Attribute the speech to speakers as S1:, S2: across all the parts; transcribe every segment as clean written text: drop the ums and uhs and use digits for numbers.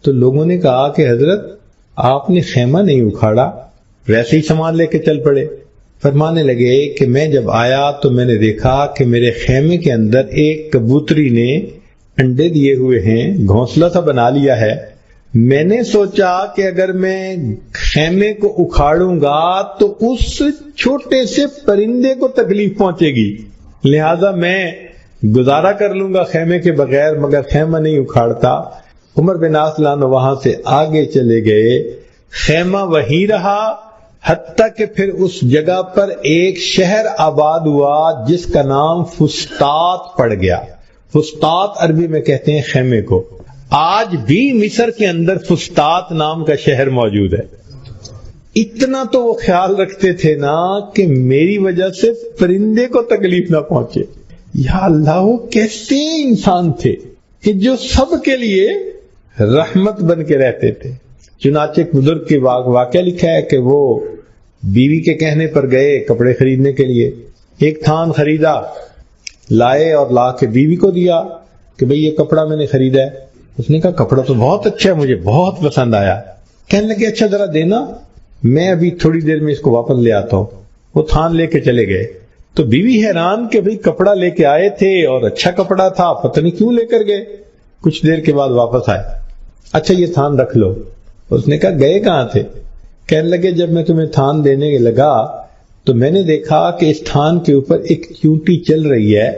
S1: تو لوگوں نے کہا کہ حضرت آپ نے خیمہ نہیں اکھاڑا، ویسے ہی سامان لے کے چل پڑے۔ فرمانے لگے کہ میں جب آیا تو میں نے دیکھا کہ میرے خیمے کے اندر ایک کبوتری نے انڈے دیے ہوئے ہیں، گھونسلہ سا بنا لیا ہے۔ میں نے سوچا کہ اگر میں خیمے کو اکھاڑوں گا تو اس چھوٹے سے پرندے کو تکلیف پہنچے گی، لہذا میں گزارا کر لوں گا خیمے کے بغیر، مگر خیمہ نہیں اکھاڑتا۔ عمر بن عاص وہاں سے آگے چلے گئے، خیمہ وہیں رہا حتیٰ کہ پھر اس جگہ پر ایک شہر آباد ہوا جس کا نام فسطاط پڑ گیا۔ فسطاط عربی میں کہتے ہیں خیمے کو۔ آج بھی مصر کے اندر فسطاط نام کا شہر موجود ہے۔ اتنا تو وہ خیال رکھتے تھے نا کہ میری وجہ سے پرندے کو تکلیف نہ پہنچے۔ یا اللہ، وہ کیسے انسان تھے کہ جو سب کے لیے رحمت بن کے رہتے تھے۔ چنانچہ ایک بزرگ کے واقعہ لکھا ہے کہ وہ بیوی کے کہنے پر گئے کپڑے خریدنے کے لیے، ایک تھان خریدا، لائے اور لا کے بیوی کو دیا کہ بھئی یہ کپڑا میں نے خریدا ہے۔ اس نے کہا کپڑا تو بہت اچھا ہے، مجھے بہت پسند آیا۔ کہنے لگے اچھا ذرا دینا، میں ابھی تھوڑی دیر میں اس کو واپس لے آتا ہوں۔ وہ تھان لے کے چلے گئے تو بیوی حیران کہ بھئی کپڑا لے کے آئے تھے اور اچھا کپڑا تھا، پتہ نہیں کیوں لے کر گئے۔ کچھ دیر کے بعد واپس آئے، اچھا یہ تھان رکھ لو۔ اس نے کہا گئے کہاں تھے؟ کہنے لگے جب میں تمہیں تھان دینے لگا تو میں نے دیکھا کہ اس تھان کے اوپر ایک چیونٹی چل رہی ہے،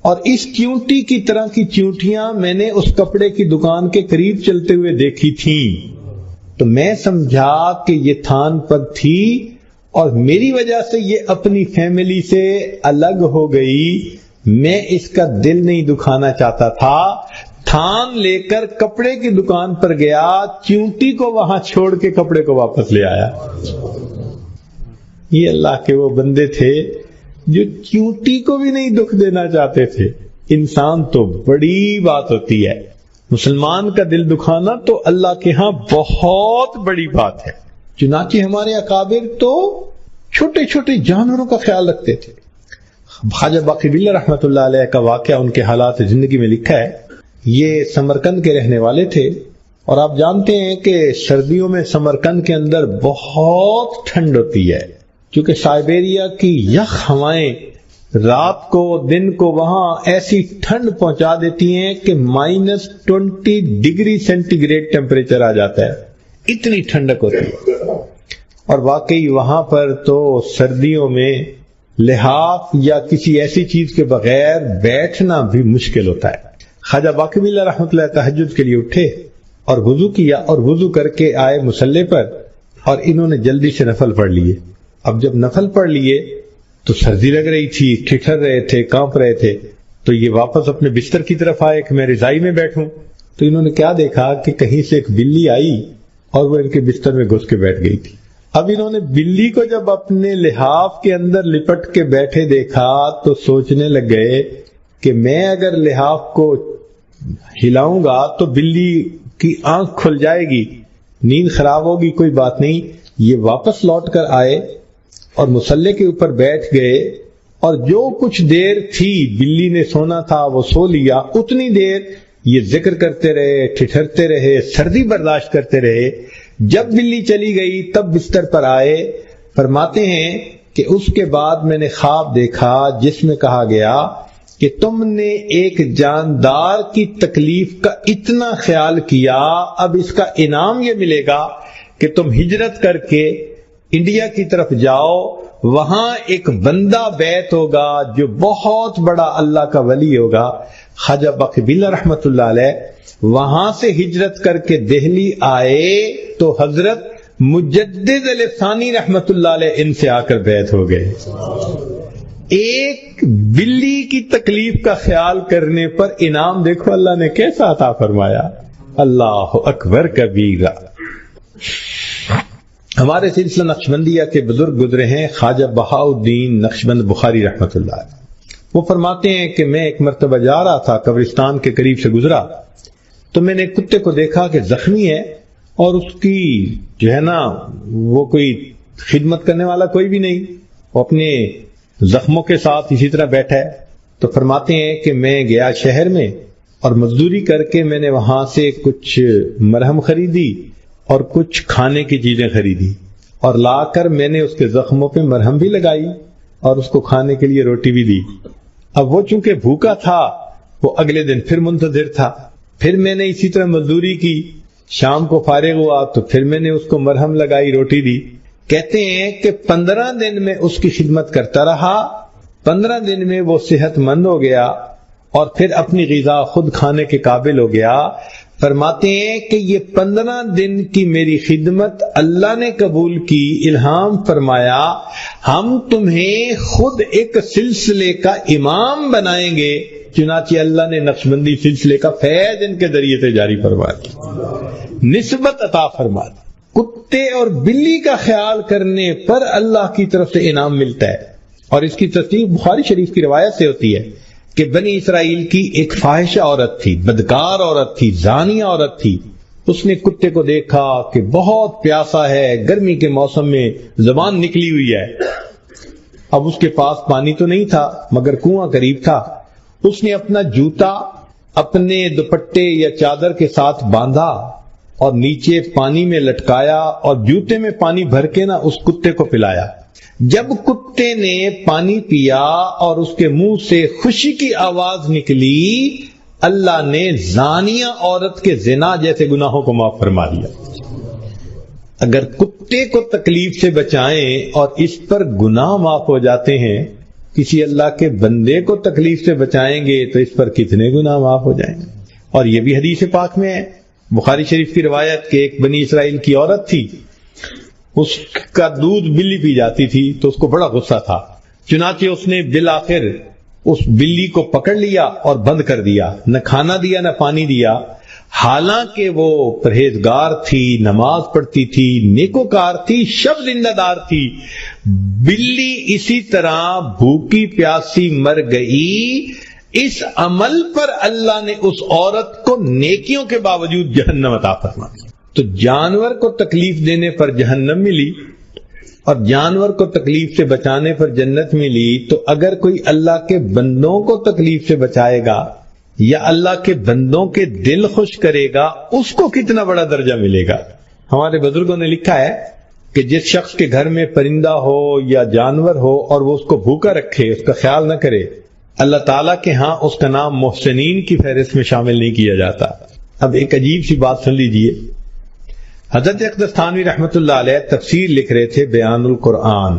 S1: اور اس چیونٹی کی طرح کی چیونٹیاں میں نے اس کپڑے کی دکان کے قریب چلتے ہوئے دیکھی تھیں، تو میں سمجھا کہ یہ تھان پر تھی اور میری وجہ سے یہ اپنی فیملی سے الگ ہو گئی۔ میں اس کا دل نہیں دکھانا چاہتا تھا، تھان لے کر کپڑے کی دکان پر گیا، چیونٹی کو وہاں چھوڑ کے کپڑے کو واپس لے آیا۔ یہ اللہ کے وہ بندے تھے جو چیونٹی کو بھی نہیں دکھ دینا چاہتے تھے۔ انسان تو بڑی بات ہوتی ہے، مسلمان کا دل دکھانا تو اللہ کے ہاں بہت بڑی بات ہے۔ چنانچہ ہمارے اکابر تو چھوٹے چھوٹے جانوروں کا خیال رکھتے تھے۔ خواجہ باقی باللہ رحمۃ اللہ علیہ کا واقعہ ان کے حالات زندگی میں لکھا ہے۔ یہ سمرقند کے رہنے والے تھے، اور آپ جانتے ہیں کہ سردیوں میں سمرقند کے اندر بہت ٹھنڈ ہوتی ہے، کیونکہ سائبیریا کی یخ ہوائیں رات کو دن کو وہاں ایسی ٹھنڈ پہنچا دیتی ہیں کہ -20 ڈگری سینٹی گریڈ ٹیمپریچر آ جاتا ہے، اتنی ٹھنڈک ہوتی ہے۔ اور واقعی وہاں پر تو سردیوں میں لحاف یا کسی ایسی چیز کے بغیر بیٹھنا بھی مشکل ہوتا ہے۔ خواجہ باقی باللہ رحمۃ اللہ تہجد کے لیے اٹھے اور وضو کیا، اور وضو کر کے آئے مصلی پر، اور انہوں نے جلدی سے نفل پڑھ لیے۔ اب جب نفل پڑھ لیے تو سردی لگ رہی تھی، ٹھٹھر رہے تھے، کانپ رہے تھے، تو یہ واپس اپنے بستر کی طرف آئے کہ میں رضائی میں بیٹھوں۔ تو انہوں نے کیا دیکھا کہ کہیں سے ایک بلی آئی اور وہ ان کے بستر میں گھس کے بیٹھ گئی تھی۔ اب انہوں نے بلی کو جب اپنے لحاف کے اندر لپٹ کے بیٹھے دیکھا تو سوچنے لگ گئے کہ میں اگر لحاف کو ہلاؤں گا تو بلی کی آنکھ کھل جائے گی، نیند خراب ہوگی، کوئی بات نہیں۔ یہ واپس لوٹ کر آئے اور مصلی کے اوپر بیٹھ گئے، اور جو کچھ دیر تھی بلی نے سونا تھا وہ سو لیا، اتنی دیر یہ ذکر کرتے رہے، ٹھٹھرتے رہے، سردی برداشت کرتے رہے۔ جب بلی چلی گئی تب بستر پر آئے، فرماتے ہیں کہ اس کے بعد میں نے خواب دیکھا جس میں کہا گیا کہ تم نے ایک جاندار کی تکلیف کا اتنا خیال کیا، اب اس کا انعام یہ ملے گا کہ تم ہجرت کر کے انڈیا کی طرف جاؤ، وہاں ایک بندہ بیت ہوگا جو بہت بڑا اللہ کا ولی ہوگا۔ خواجہ باقی باللہ رحمۃ اللہ علیہ وہاں سے ہجرت کر کے دہلی آئے تو حضرت مجدد علیہ ثانی رحمۃ اللہ علیہ ان سے آ کر بیعت ہو گئے۔ ایک بلی کی تکلیف کا خیال کرنے پر انعام دیکھو اللہ نے کیسا عطا فرمایا۔ اللہ اکبر کبیرہ۔ ہمارے سلسلہ نقشبندیہ کے بزرگ گزرے ہیں خواجہ بہاء الدین نقشبند بخاری رحمۃ اللہ علیہ۔ وہ فرماتے ہیں کہ میں ایک مرتبہ جا رہا تھا، قبرستان کے قریب سے گزرا تو میں نے کتے کو دیکھا کہ زخمی ہے، اور اس کی جو ہے نا وہ کوئی خدمت کرنے والا کوئی بھی نہیں، وہ اپنے زخموں کے ساتھ اسی طرح بیٹھا ہے۔ تو فرماتے ہیں کہ میں گیا شہر میں اور مزدوری کر کے میں نے وہاں سے کچھ مرہم خریدی اور کچھ کھانے کی چیزیں خریدی اور لا کر میں نے اس کے زخموں پہ مرہم بھی لگائی اور اس کو کھانے کے لیے روٹی بھی دی۔ اب وہ چونکہ بھوکا تھا، وہ اگلے دن پھر منتظر تھا، پھر میں نے اسی طرح مزدوری کی، شام کو فارغ ہوا تو پھر میں نے اس کو مرہم لگائی، روٹی دی۔ کہتے ہیں کہ 15 دن میں اس کی خدمت کرتا رہا، 15 دن میں وہ صحت مند ہو گیا اور پھر اپنی غذا خود کھانے کے قابل ہو گیا۔ فرماتے ہیں کہ یہ 15 دن کی میری خدمت اللہ نے قبول کی، الہام فرمایا ہم تمہیں خود ایک سلسلے کا امام بنائیں گے۔ چنانچہ اللہ نے نقشبندی سلسلے کا فیض ان کے ذریعے سے جاری فرما دی، نسبت عطا فرما دی۔ کتے اور بلی کا خیال کرنے پر اللہ کی طرف سے انعام ملتا ہے، اور اس کی تصدیق بخاری شریف کی روایت سے ہوتی ہے کہ بنی اسرائیل کی ایک فاحشہ عورت تھی، بدکار عورت تھی، زانیہ عورت تھی۔ اس نے کتے کو دیکھا کہ بہت پیاسا ہے، گرمی کے موسم میں زبان نکلی ہوئی ہے، اب اس کے پاس پانی تو نہیں تھا مگر کنواں قریب تھا۔ اس نے اپنا جوتا اپنے دوپٹے یا چادر کے ساتھ باندھا اور نیچے پانی میں لٹکایا اور جوتے میں پانی بھر کے اس کتے کو پلایا۔ جب کتے نے پانی پیا اور اس کے منہ سے خوشی کی آواز نکلی، اللہ نے زانیہ عورت کے زنا جیسے گناہوں کو معاف فرما دیا۔ اگر کتے کو تکلیف سے بچائیں اور اس پر گناہ معاف ہو جاتے ہیں، کسی اللہ کے بندے کو تکلیف سے بچائیں گے تو اس پر کتنے گناہ معاف ہو جائیں گے۔ اور یہ بھی حدیث پاک میں ہے، بخاری شریف کی روایت کہ ایک بنی اسرائیل کی عورت تھی، اس کا دودھ بلی پی جاتی تھی تو اس کو بڑا غصہ تھا، چنانچہ اس نے بالآخر اس بلی کو پکڑ لیا اور بند کر دیا، نہ کھانا دیا نہ پانی دیا، حالانکہ وہ پرہیزگار تھی، نماز پڑھتی تھی، نیکوکار تھی، شب زندہ دار تھی۔ بلی اسی طرح بھوکی پیاسی مر گئی۔ اس عمل پر اللہ نے اس عورت کو نیکیوں کے باوجود جہنم عطا فرما دی۔ تو جانور کو تکلیف دینے پر جہنم ملی اور جانور کو تکلیف سے بچانے پر جنت ملی، تو اگر کوئی اللہ کے بندوں کو تکلیف سے بچائے گا یا اللہ کے بندوں کے دل خوش کرے گا، اس کو کتنا بڑا درجہ ملے گا۔ ہمارے بزرگوں نے لکھا ہے کہ جس شخص کے گھر میں پرندہ ہو یا جانور ہو اور وہ اس کو بھوکا رکھے، اس کا خیال نہ کرے، اللہ تعالیٰ کے ہاں اس کا نام محسنین کی فہرست میں شامل نہیں کیا جاتا۔ اب ایک عجیب سی بات سن لیجئے، حضرت اقدس تھانوی رحمۃ اللہ علیہ تفسیر لکھ رہے تھے بیان القرآن،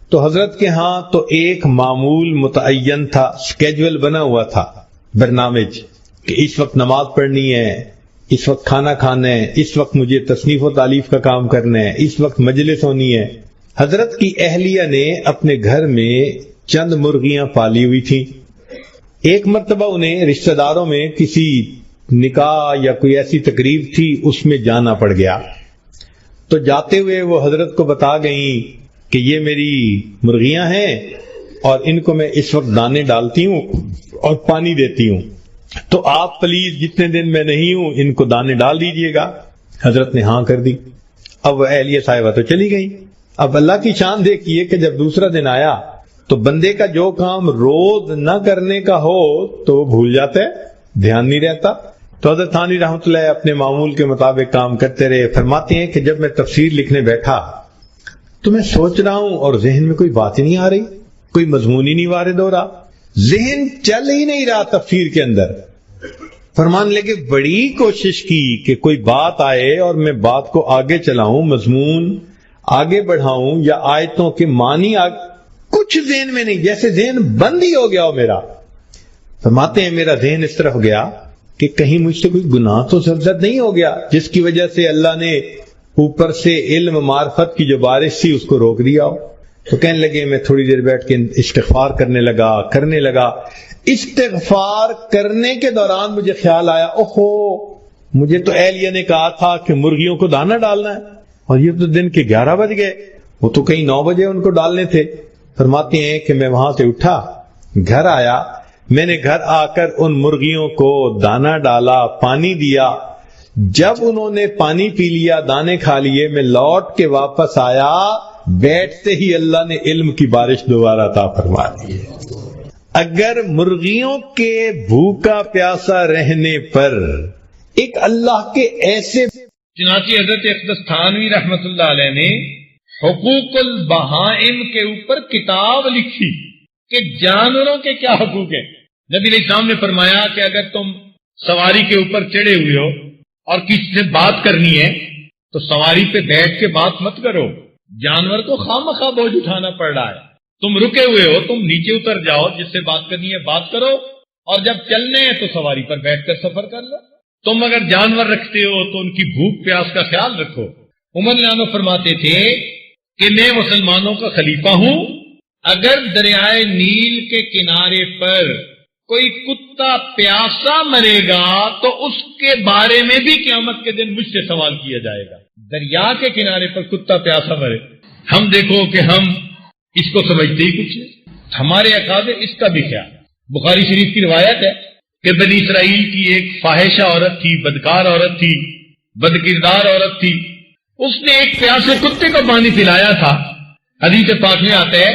S1: تو حضرت کے ہاں تو ایک معمول متعین تھا، سکیجول بنا ہوا تھا، برنامج، کہ اس وقت نماز پڑھنی ہے، اس وقت کھانا کھانا ہے، اس وقت مجھے تصنیف و تالیف کا کام کرنا ہے، اس وقت مجلس ہونی ہے۔ حضرت کی اہلیہ نے اپنے گھر میں چند مرغیاں پالی ہوئی تھیں۔ ایک مرتبہ انہیں رشتہ داروں میں کسی نکاح یا کوئی ایسی تقریب تھی، اس میں جانا پڑ گیا، تو جاتے ہوئے وہ حضرت کو بتا گئیں کہ یہ میری مرغیاں ہیں اور ان کو میں اس وقت دانے ڈالتی ہوں اور پانی دیتی ہوں، تو آپ پلیز جتنے دن میں نہیں ہوں ان کو دانے ڈال دیجئے گا۔ حضرت نے ہاں کر دی۔ اب وہ اہلیہ صاحبہ تو چلی گئی۔ اب اللہ کی شان دیکھیے کہ جب دوسرا دن آیا تو بندے کا جو کام روز نہ کرنے کا ہو تو وہ بھول جاتا ہے، دھیان نہیں رہتا۔ تو حضرت تھانوی رحمۃ اللہ اپنے معمول کے مطابق کام کرتے رہے۔ فرماتے ہیں کہ جب میں تفسیر لکھنے بیٹھا تو میں سوچ رہا ہوں اور ذہن میں کوئی بات ہی نہیں آ رہی، کوئی مضمون ہی نہیں وارد ہو رہا، ذہن چل ہی نہیں رہا تفسیر کے اندر۔ فرمان لے کے بڑی کوشش کی کہ کوئی بات آئے اور میں بات کو آگے چلاؤں، مضمون آگے بڑھاؤں یا آیتوں کے معنی کچھ ذہن میں نہیں، جیسے ذہن بند ہی ہو گیا ہو میرا۔ فرماتے ہیں میرا ذہن اس طرف گیا کہ کہیں مجھ سے کوئی گناہ تو سرزد نہیں ہو گیا جس کی وجہ سے اللہ نے اوپر سے علم معرفت کی جو بارش تھی اس کو روک دیا ہو۔ تو کہنے لگے میں تھوڑی دیر بیٹھ کے استغفار کرنے لگا۔ استغفار کرنے کے دوران مجھے خیال آیا، اوہو مجھے تو اہلیہ نے کہا تھا کہ مرغیوں کو دانا ڈالنا ہے، اور یہ تو دن کے 11 بج گئے، وہ تو کہیں 9 بجے ان کو ڈالنے تھے۔ فرماتے ہیں کہ میں وہاں سے اٹھا، گھر آیا، میں نے گھر آ کر ان مرغیوں کو دانا ڈالا، پانی دیا۔ جب انہوں نے پانی پی لیا، دانے کھا لیے، میں لوٹ کے واپس آیا، بیٹھتے ہی اللہ نے علم کی بارش دوبارہ عطا فرما دی۔ اگر مرغیوں کے بھوکا پیاسا رہنے پر ایک اللہ کے ایسے،
S2: چنانچہ حضرت اقدس تھانوی رحمت اللہ علیہ نے حقوق البہائم کے اوپر کتاب لکھی کہ جانوروں کے کیا حقوق ہیں۔ نبی علیہ السلام نے فرمایا کہ اگر تم سواری کے اوپر چڑھے ہوئے ہو اور کسی سے بات کرنی ہے تو سواری پہ بیٹھ کے بات مت کرو، جانور کو خواہ بوجھ اٹھانا پڑ رہا ہے۔ تم رکے ہوئے ہو، تم نیچے اتر جاؤ، جس سے بات کرنی ہے بات کرو، اور جب چلنے ہیں تو سواری پر بیٹھ کر سفر کر لو۔ تم اگر جانور رکھتے ہو تو ان کی بھوک پیاس کا خیال رکھو۔ عمر نانو فرماتے تھے کہ میں مسلمانوں کا خلیفہ ہوں، اگر دریائے نیل کے کنارے پر کوئی کتا پیاسا مرے گا تو اس کے بارے میں بھی قیامت کے دن مجھ سے سوال کیا جائے گا۔ دریا کے کنارے پر کتا پیاسا مرے، ہم دیکھو کہ ہم اس کو سمجھتے ہی کچھ نہیں۔ ہمارے اکابر اس کا بھی خیال۔ بخاری شریف کی روایت ہے کہ بنی اسرائیل کی ایک فاحشہ عورت تھی، بدکار عورت تھی، بدکردار عورت تھی، اس نے ایک پیاسے کتے کو پانی پلایا تھا۔ حدیث پاک میں آتا ہے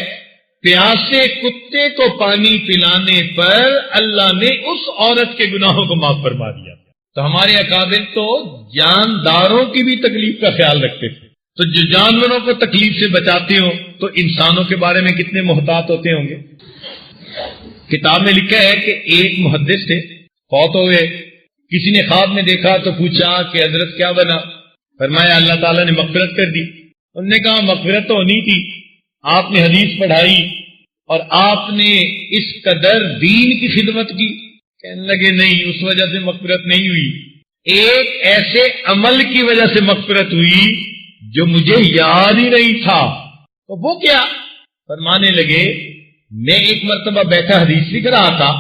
S2: پیاسے کتے کو پانی پلانے پر اللہ نے اس عورت کے گناہوں کو معاف فرما دیا۔ تو ہمارے اکابر تو جانداروں کی بھی تکلیف کا خیال رکھتے تھے، تو جو جانوروں کو تکلیف سے بچاتے ہوں تو انسانوں کے بارے میں کتنے محتاط ہوتے ہوں گے۔ کتاب میں لکھا ہے کہ ایک محدث تھے، فوت ہو گئے، کسی نے خواب میں دیکھا تو پوچھا کہ حضرت کیا بنا؟ فرمایا اللہ تعالیٰ نے مغفرت کر دی۔ انہوں نے کہا مغفرت تو ہونی تھی، آپ نے حدیث پڑھائی اور آپ نے اس قدر دین کی خدمت کی۔ کہنے لگے نہیں، اس وجہ سے مغفرت نہیں ہوئی، ایک ایسے عمل کی وجہ سے مغفرت ہوئی جو مجھے یاد ہی نہیں تھا۔ تو وہ کیا؟ فرمانے لگے میں ایک مرتبہ بیٹھا حدیث لکھ رہا تھا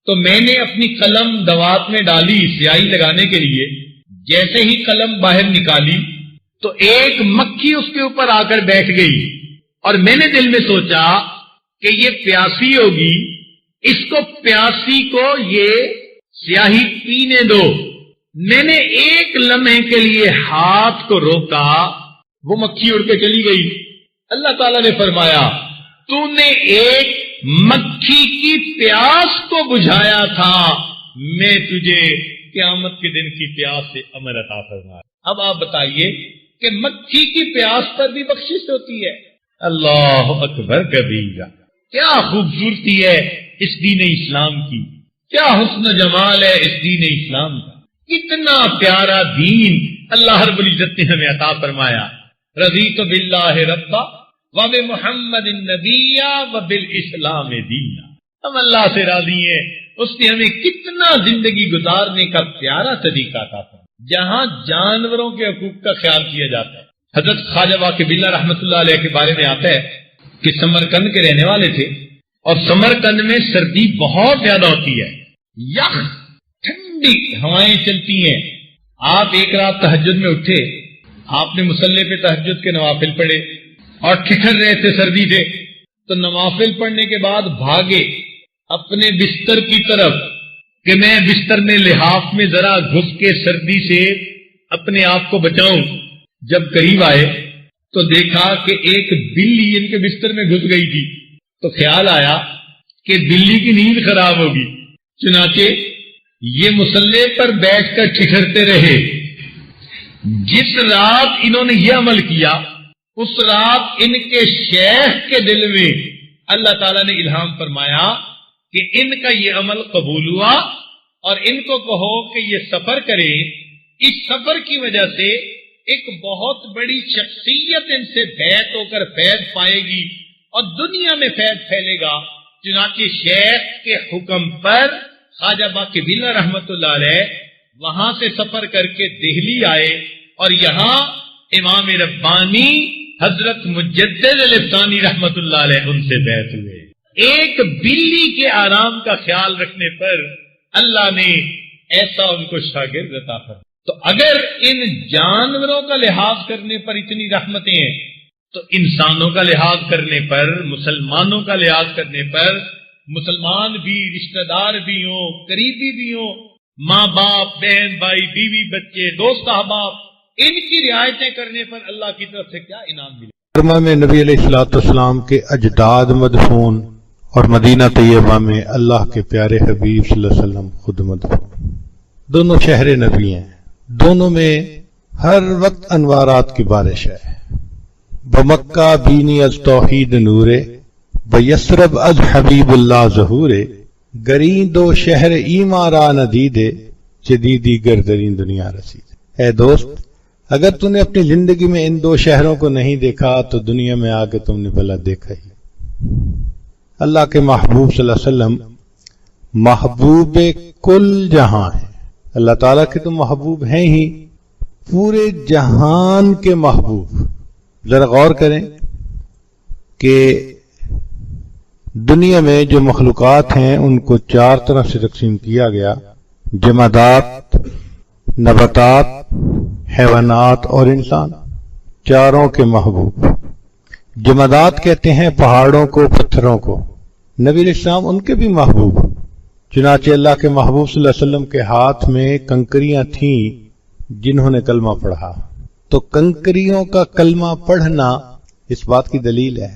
S2: تو میں نے اپنی قلم دوات میں ڈالی سیاہی لگانے کے لیے، جیسے ہی قلم باہر نکالی تو ایک مکھی اس کے اوپر آ کر بیٹھ گئی، اور میں نے دل میں سوچا کہ یہ پیاسی ہوگی، اس کو پیاسی کو یہ سیاہی پینے دو۔ میں نے ایک لمحے کے لیے ہاتھ کو روکا، وہ مکھی اڑ کے چلی گئی۔ اللہ تعالیٰ نے فرمایا تو نے ایک مکھی کی پیاس کو بجھایا تھا، میں تجھے قیامت کے دن کی پیاس سے امن عطا فرمایا۔ اب آپ بتائیے کہ مکھی کی پیاس پر بھی بخشش ہوتی ہے۔ اللہ اکبر کبیرہ، کیا خوبصورتی ہے اس دین اسلام کی، کیا حسن و جمال ہے اس دین اسلام کا، کتنا پیارا دین اللہ رب العزت نے ہمیں عطا فرمایا۔ رضیت باللہ ربا وبمحمد النبی وبالاسلام دینا، ہم اللہ سے راضی ہیں، اس نے ہمیں کتنا زندگی گزارنے کا پیارا طریقہ عطا فرمایا جہاں جانوروں کے حقوق کا خیال کیا جاتا ہے۔ حضرت خواجہ واقع باللہ رحمۃ اللہ علیہ کے بارے میں آتا ہے کہ سمرقند کے رہنے والے تھے، اور سمرقند میں سردی بہت زیادہ ہوتی ہے، یخ ٹھنڈی ہوائیں چلتی ہیں۔ آپ ایک رات تہجد میں اٹھے، آپ نے مصلی پہ تہجد کے نوافل پڑھے اور ٹھٹر رہے تھے، سردی سے، تو نوافل پڑھنے کے بعد بھاگے اپنے بستر کی طرف کہ میں بستر میں لحاف میں ذرا گھس کے سردی سے اپنے آپ کو بچاؤں۔ جب قریب آئے تو دیکھا کہ ایک بلی ان کے بستر میں گھس گئی تھی، تو خیال آیا کہ بلی کی نیند خراب ہوگی، چنانچہ یہ مصلی پر بیٹھ کر ٹھٹرتے رہے۔ جس رات انہوں نے یہ عمل کیا، اس رات ان کے شیخ کے دل میں اللہ تعالیٰ نے الہام فرمایا کہ ان کا یہ عمل قبول ہوا، اور ان کو کہو کہ یہ سفر کریں، اس سفر کی وجہ سے ایک بہت بڑی شخصیت ان سے بیعت ہو کر فیض پائے گی اور دنیا میں فیض پھیلے گا۔ چنانچہ شیخ کے حکم پر خواجہ باقی باللہ رحمت اللہ علیہ وہاں سے سفر کر کے دہلی آئے، اور یہاں امام ربانی حضرت مجدد الفسانی رحمت اللہ علیہ ان سے بیعت ہوئے۔ ایک بلی کے آرام کا خیال رکھنے پر اللہ نے ایسا ان کو شاگرد عطا فرمایا۔ تو اگر ان جانوروں کا لحاظ کرنے پر اتنی رحمتیں ہیں تو انسانوں کا لحاظ کرنے پر، مسلمانوں کا لحاظ کرنے پر، مسلمان بھی، رشتہ دار بھی ہوں، قریبی بھی ہوں، ماں باپ، بہن بھائی، بیوی بچے، دوست احباب، ان کی رعایتیں کرنے پر اللہ کی طرف سے کیا انعام ملے۔
S3: برما میں نبی علیہ الصلوۃ والسلام کے اجداد مدفون
S1: اور مدینہ طیبہ میں اللہ کے پیارے حبیب صلی اللہ علیہ وسلم خود مدفون۔ دونوں شہر نبی ہیں، دونوں میں ہر وقت انوارات کی بارش ہے۔ بمکہ بینی از توحید نورے، بیسرب از حبیب اللہ ظہورے، گریں دو شہر ایما را ندیدے، جدیدی گردرین دنیا رسید۔ اے دوست، اگر تم نے اپنی زندگی میں ان دو شہروں کو نہیں دیکھا تو دنیا میں آ کے تم نے بھلا دیکھا ہی۔ اللہ کے محبوب صلی اللہ علیہ وسلم محبوب کل جہاں ہیں۔ اللہ تعالیٰ کے تو محبوب ہیں ہی، پورے جہان کے محبوب۔ ذرا غور کریں کہ دنیا میں جو مخلوقات ہیں ان کو چار طرح سے تقسیم کیا گیا: جمادات، نباتات، حیوانات اور انسان، چاروں کے محبوب۔ جمادات کہتے ہیں پہاڑوں کو، پتھروں کو۔ نبی علیہ السلام ان کے بھی محبوب، چنانچہ اللہ کے محبوب صلی اللہ علیہ وسلم کے ہاتھ میں کنکریاں تھیں جنہوں نے کلمہ پڑھا، تو کنکریوں کا کلمہ پڑھنا اس بات کی دلیل ہے۔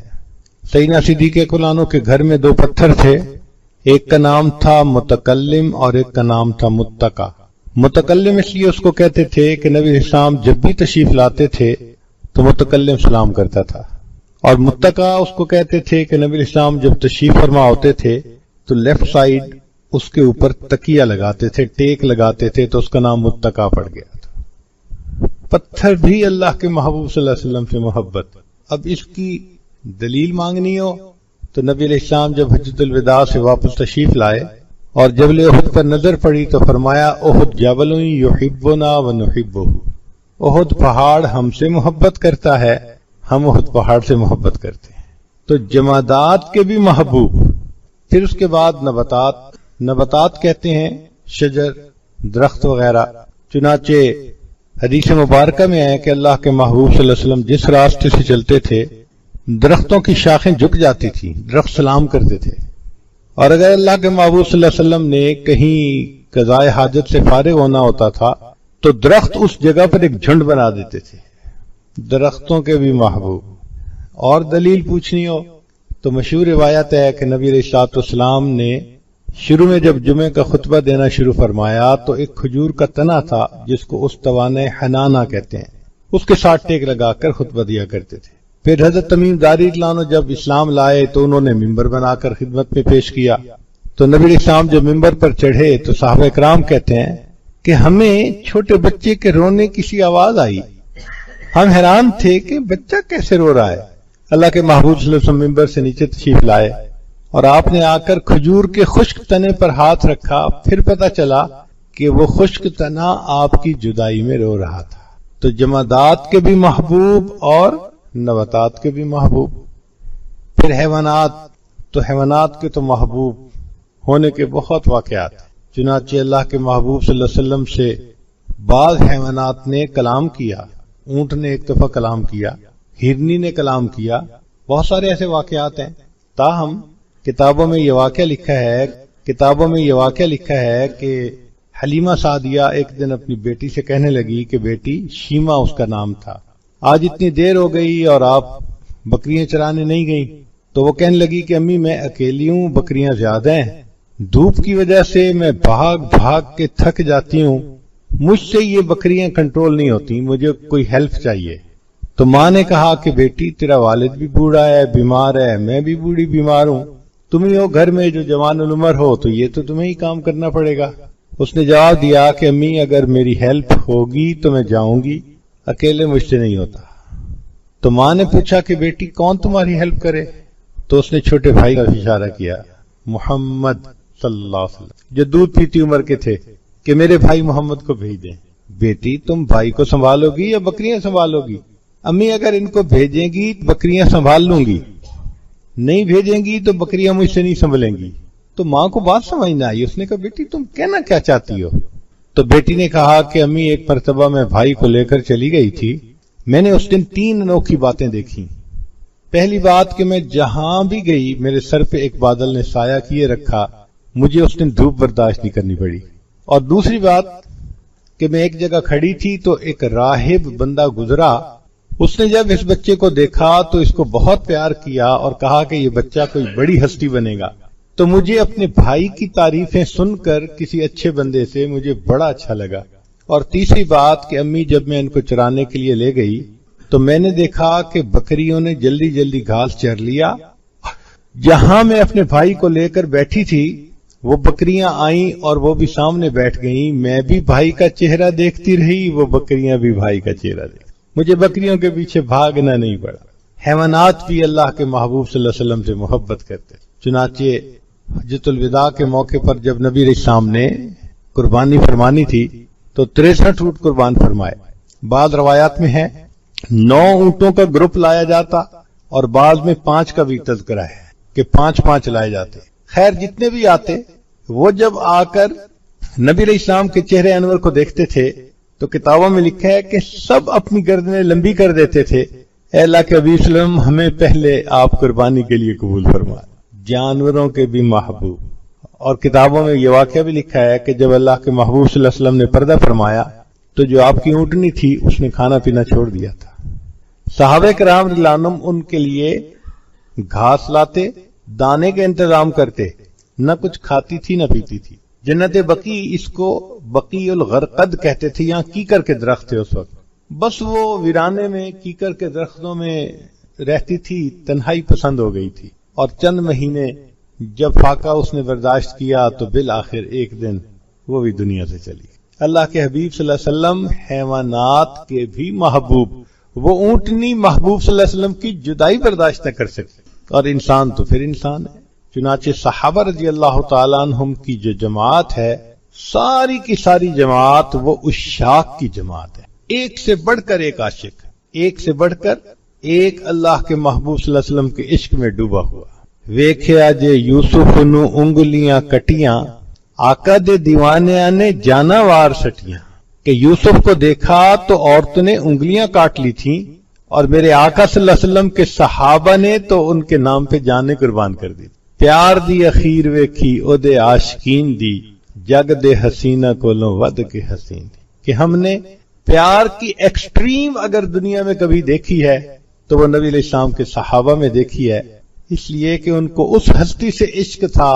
S1: سیدنا صدیق اکبر کے گھر میں دو پتھر تھے، ایک کا نام تھا متکلم اور ایک کا نام تھا متقی۔ متکلم اس لیے اس کو کہتے تھے کہ نبی علیہ السلام جب بھی تشریف لاتے تھے تو متکلم سلام کرتا تھا، اور متقی اس کو کہتے تھے کہ نبی علیہ السلام جب تشریف فرما ہوتے تھے تو لیفٹ سائیڈ اس کے اوپر تکیہ لگاتے تھے، ٹیک لگاتے تھے، تو اس کا نام متقی پڑ گیا تھا۔ پتھر بھی اللہ کے محبوب صلی اللہ علیہ وسلم سے محبت۔ اب اس کی دلیل مانگنی ہو تو نبی علیہ السلام جب حجۃ الوداع سے واپس تشریف لائے اور جبل احد پر نظر پڑی تو فرمایا احد جبل یحبنا ونحبہ، احد پہاڑ ہم سے محبت کرتا ہے، ہم احد پہاڑ سے محبت کرتے ہیں۔ تو جمادات کے بھی محبوب۔ پھر اس کے بعد نباتات۔ نباتات کہتے ہیں شجر، درخت وغیرہ۔ چنانچہ حدیث مبارکہ میں ہے کہ اللہ کے محبوب صلی اللہ علیہ وسلم جس راستے سے چلتے تھے درختوں کی شاخیں جھک جاتی تھی، درخت سلام کرتے تھے، اور اگر اللہ کے محبوب صلی اللہ علیہ وسلم نے کہیں قضائے حاجت سے فارغ ہونا ہوتا تھا تو درخت اس جگہ پر ایک جھنڈ بنا دیتے تھے۔ درختوں کے بھی محبوب۔ اور دلیل پوچھنی ہو تو مشہور روایت ہے کہ نبی علیہ الصلوۃ والسلام نے شروع میں جب جمعے کا خطبہ دینا شروع فرمایا تو ایک کھجور کا تنا تھا جس کو استوانہ حنانہ کہتے ہیں، اس کے ساتھ ٹیک لگا کر خطبہ دیا کرتے تھے۔ پھر حضرت تمیم داری رضی اللہ عنہ جب اسلام لائے تو انہوں نے ممبر بنا کر خدمت میں پیش کیا، تو نبی علیہ السلام جب ممبر پر چڑھے تو صحابہ کرام کہتے ہیں کہ ہمیں چھوٹے بچے کے رونے کی سی آواز آئی، ہم حیران تھے کہ بچہ کیسے رو رہا ہے۔ اللہ کے محبوب صلی اللہ علیہ وسلم ممبر سے نیچے تشریف لائے اور آپ نے آ کر کھجور کے خشک تنے پر ہاتھ رکھا، پھر پتہ چلا کہ وہ خشک تنا آپ کی جدائی میں رو رہا تھا۔ تو جمادات کے بھی محبوب اور نباتات کے بھی محبوب۔ پھر حیوانات، تو حیوانات کے تو محبوب ہونے کے بہت واقعات ہیں۔ چنانچہ اللہ کے محبوب صلی اللہ علیہ وسلم سے بعض حیوانات نے کلام کیا، اونٹ نے ایک دفعہ کلام کیا، ہرنی نے کلام کیا، بہت سارے ایسے واقعات ہیں۔ تاہم کتابوں میں یہ واقعہ لکھا ہے کہ حلیمہ سعدیہ ایک دن اپنی بیٹی سے کہنے لگی کہ بیٹی، شیما اس کا نام تھا، آج اتنی دیر ہو گئی اور آپ بکریاں چرانے نہیں گئی؟ تو وہ کہنے لگی کہ امی میں اکیلی ہوں، بکریاں زیادہ ہیں، دھوپ کی وجہ سے میں بھاگ بھاگ کے تھک جاتی ہوں، مجھ سے یہ بکریاں کنٹرول نہیں ہوتی، مجھے کوئی ہیلپ چاہیے۔ تو ماں نے کہا کہ بیٹی تیرا والد بھی بوڑھا ہے، بیمار ہے، میں بھی بوڑھی بیمار ہوں، تم ہی ہو گھر میں جو جوان العمر ہو، تو یہ تو تمہیں ہی کام کرنا پڑے گا۔ اس نے جواب دیا کہ امی اگر میری ہیلپ ہوگی تو میں جاؤں گی، اکیلے مجھ سے نہیں ہوتا۔ تو ماں نے پوچھا کہ بیٹی کون تمہاری ہیلپ کرے؟ تو اس نے چھوٹے بھائی کا اشارہ کیا، محمد صلی اللہ علیہ وسلم، جو دودھ پیتی عمر کے تھے، کہ میرے بھائی محمد کو بھیج دیں۔ بیٹی تم بھائی کو سنبھالو گی یا بکریاں سنبھالو گی؟ امی اگر ان کو بھیجیں گی بکریاں سنبھال لوں گی، نہیں بھیجیں گی تو بکریاں مجھ سے نہیں سنبھلیں گی۔ تو ماں کو بات سمجھ نہ آئی، اس نے کہا بیٹی تم کہنا کیا چاہتی ہو؟ تو بیٹی نے کہا کہ امی ایک مرتبہ میں بھائی کو لے کر چلی گئی تھی، میں نے اس دن 3 انوکھی باتیں دیکھی۔ پہلی بات کہ میں جہاں بھی گئی میرے سر پہ ایک بادل نے سایہ کیے رکھا، مجھے اس دن دھوپ برداشت نہیں کرنی پڑی۔ اور دوسری بات کہ میں ایک جگہ کھڑی تھی تو ایک راہب بندہ گزرا، اس نے جب اس بچے کو دیکھا تو اس کو بہت پیار کیا اور کہا کہ یہ بچہ کوئی بڑی ہستی بنے گا. تو مجھے اپنے بھائی کی تعریفیں سن کر کسی اچھے بندے سے مجھے بڑا اچھا لگا. اور تیسری بات کہ امی جب میں ان کو چرانے کے لیے لے گئی تو میں نے دیکھا کہ بکریوں نے جلدی جلدی گھاس چر لیا. جہاں میں اپنے بھائی کو لے کر بیٹھی تھی وہ بکریاں آئیں اور وہ بھی سامنے بیٹھ گئیں. میں بھی بھائی کا چہرہ دیکھتی رہی, وہ بکریاں بھی بھائی کا چہرہ دیکھ. مجھے بکریوں کے پیچھے بھاگنا نہیں پڑا. حیوانات بھی اللہ کے محبوب صلی اللہ علیہ وسلم سے محبت کرتے. چنانچہ حجۃ الوداع کے موقع پر جب نبی علیہ السلام نے قربانی فرمانی تھی تو 63 اونٹ قربان فرمائے. بعض روایات میں ہے 9 اونٹوں کا گروپ لایا جاتا اور بعض میں 5 کا بھی تذکرہ ہے کہ 5 لائے جاتے. خیر جتنے بھی آتے وہ جب آ کر نبی علیہ السلام کے چہرے انور کو دیکھتے تھے تو کتابوں میں لکھا ہے کہ سب اپنی گردنیں لمبی کر دیتے تھے. اے اللہ کے حبیب صلی اللہ علیہ وسلم ہمیں پہلے آپ قربانی کے لیے قبول فرمائے, جانوروں کے بھی محبوب. اور کتابوں میں یہ واقعہ بھی لکھا ہے کہ جب اللہ کے محبوب صلی اللہ علیہ وسلم نے پردہ فرمایا تو جو آپ کی اونٹنی تھی اس نے کھانا پینا چھوڑ دیا تھا. صحابہ کرام رضی اللہ عنہم ان کے لیے گھاس لاتے, دانے کا انتظام کرتے. نہ کچھ کھاتی تھی نہ پیتی تھی. جنت بقی اس کو بقی الغرقد کہتے تھے. یہاں کیکر کے درخت تھے اس وقت. بس وہ ویرانے میں کیکر کے درختوں میں رہتی تھی, تنہائی پسند ہو گئی تھی. اور چند مہینے جب فاقہ اس نے برداشت کیا تو بالآخر ایک دن وہ بھی دنیا سے چلی. اللہ کے حبیب صلی اللہ علیہ وسلم حیوانات کے بھی محبوب. وہ اونٹنی محبوب صلی اللہ علیہ وسلم کی جدائی برداشت نہ کر سکتے, اور انسان تو پھر انسان ہے. چنانچہ صحابہ رضی اللہ تعالیٰ عنہم کی جو جماعت ہے ساری کی ساری جماعت وہ عشاق کی جماعت ہے. ایک سے بڑھ کر ایک عاشق, ایک سے بڑھ کر ایک اللہ کے محبوب صلی اللہ علیہ وسلم کے عشق میں ڈوبا ہوا. ویکھیا جے یوسف نو انگلیاں کٹیاں, آقا دے دیوانیاں نے جانا وار سٹیاں. کہ یوسف کو دیکھا تو عورتوں نے انگلیاں کاٹ لی تھیں اور میرے آقا صلی اللہ علیہ وسلم کے صحابہ نے تو ان کے نام پہ جانیں قربان کر دی. پیار دی اخیر ویکھی او دے عاشقین دی, جگ دے حسینہ کولوں ود کے حسین دی. کہ ہم نے پیار کی ایکسٹریم اگر دنیا میں کبھی دیکھی ہے تو وہ نبی علیہ السلام کے صحابہ میں دیکھی ہے, اس لیے کہ ان کو اس ہستی سے عشق تھا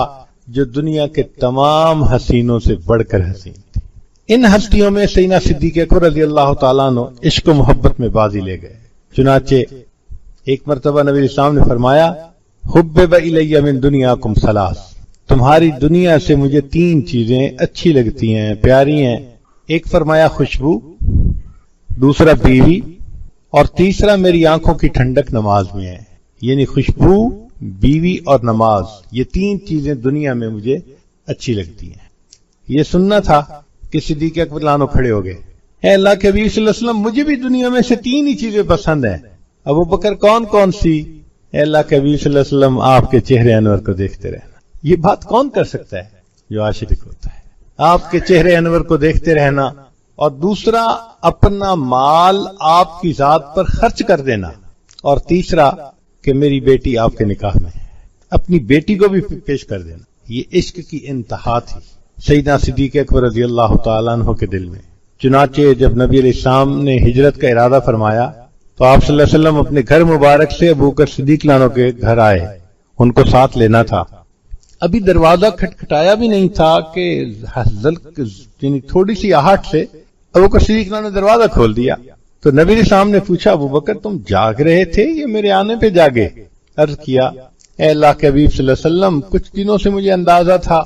S1: جو دنیا کے تمام حسینوں سے بڑھ کر حسین تھی. ان ہستیوں میں سیدنا صدیق اکبر رضی اللہ تعالیٰ عنہ عشق و محبت میں بازی لے گئے. چنانچہ ایک مرتبہ نبی علیہ السلام نے فرمایا حبب الی من دنیاکم ثلاث, تمہاری دنیا سے مجھے 3 چیزیں اچھی لگتی ہیں, پیاری ہیں. ایک فرمایا خوشبو, دوسرا بیوی, اور تیسرا میری آنکھوں کی ٹھنڈک نماز میں ہے. یعنی خوشبو, بیوی اور نماز, یہ 3 چیزیں دنیا میں مجھے اچھی لگتی ہیں. یہ سننا تھا کہ صدیق اکبر لانو کھڑے ہو گئے. اے اللہ کے حبیب صلی اللہ علیہ وسلم مجھے بھی دنیا میں سے 3 ہی چیزیں پسند ہیں. ابو بکر کون کون سی؟ اے اللہ کے حبیب صلی اللہ علیہ وسلم آپ کے چہرے انور کو دیکھتے رہنا. یہ بات کون کر سکتا ہے؟ جو عاشق ہوتا ہے. آپ کے چہرے انور کو دیکھتے رہنا, اور دوسرا اپنا مال آپ کی ذات پر خرچ کر دینا, اور تیسرا کہ میری بیٹی آپ کے نکاح میں ہے, اپنی بیٹی کو بھی پیش کر دینا. یہ عشق کی انتہا تھی سیدنا صدیق اکبر رضی اللہ تعالیٰ عنہ کے دل میں. چنانچہ جب نبی علیہ السلام نے ہجرت کا ارادہ فرمایا تو آپ صلی اللہ علیہ وسلم اپنے گھر مبارک سے ابو بکر صدیق لانو کے گھر آئے, ان کو ساتھ لینا تھا. ابھی دروازہ کھٹکھٹایا بھی نہیں تھا کہ یعنی تھوڑی سی آہٹ سے ابو بکر صدیق لانو نے دروازہ کھول دیا. تو نبی علیہ السلام نے پوچھا ابو بکر تم جاگ رہے تھے یا میرے آنے پہ جاگے؟ عرض کیا اے اللہ کے حبیب صلی اللہ علیہ وسلم کچھ دنوں سے مجھے اندازہ تھا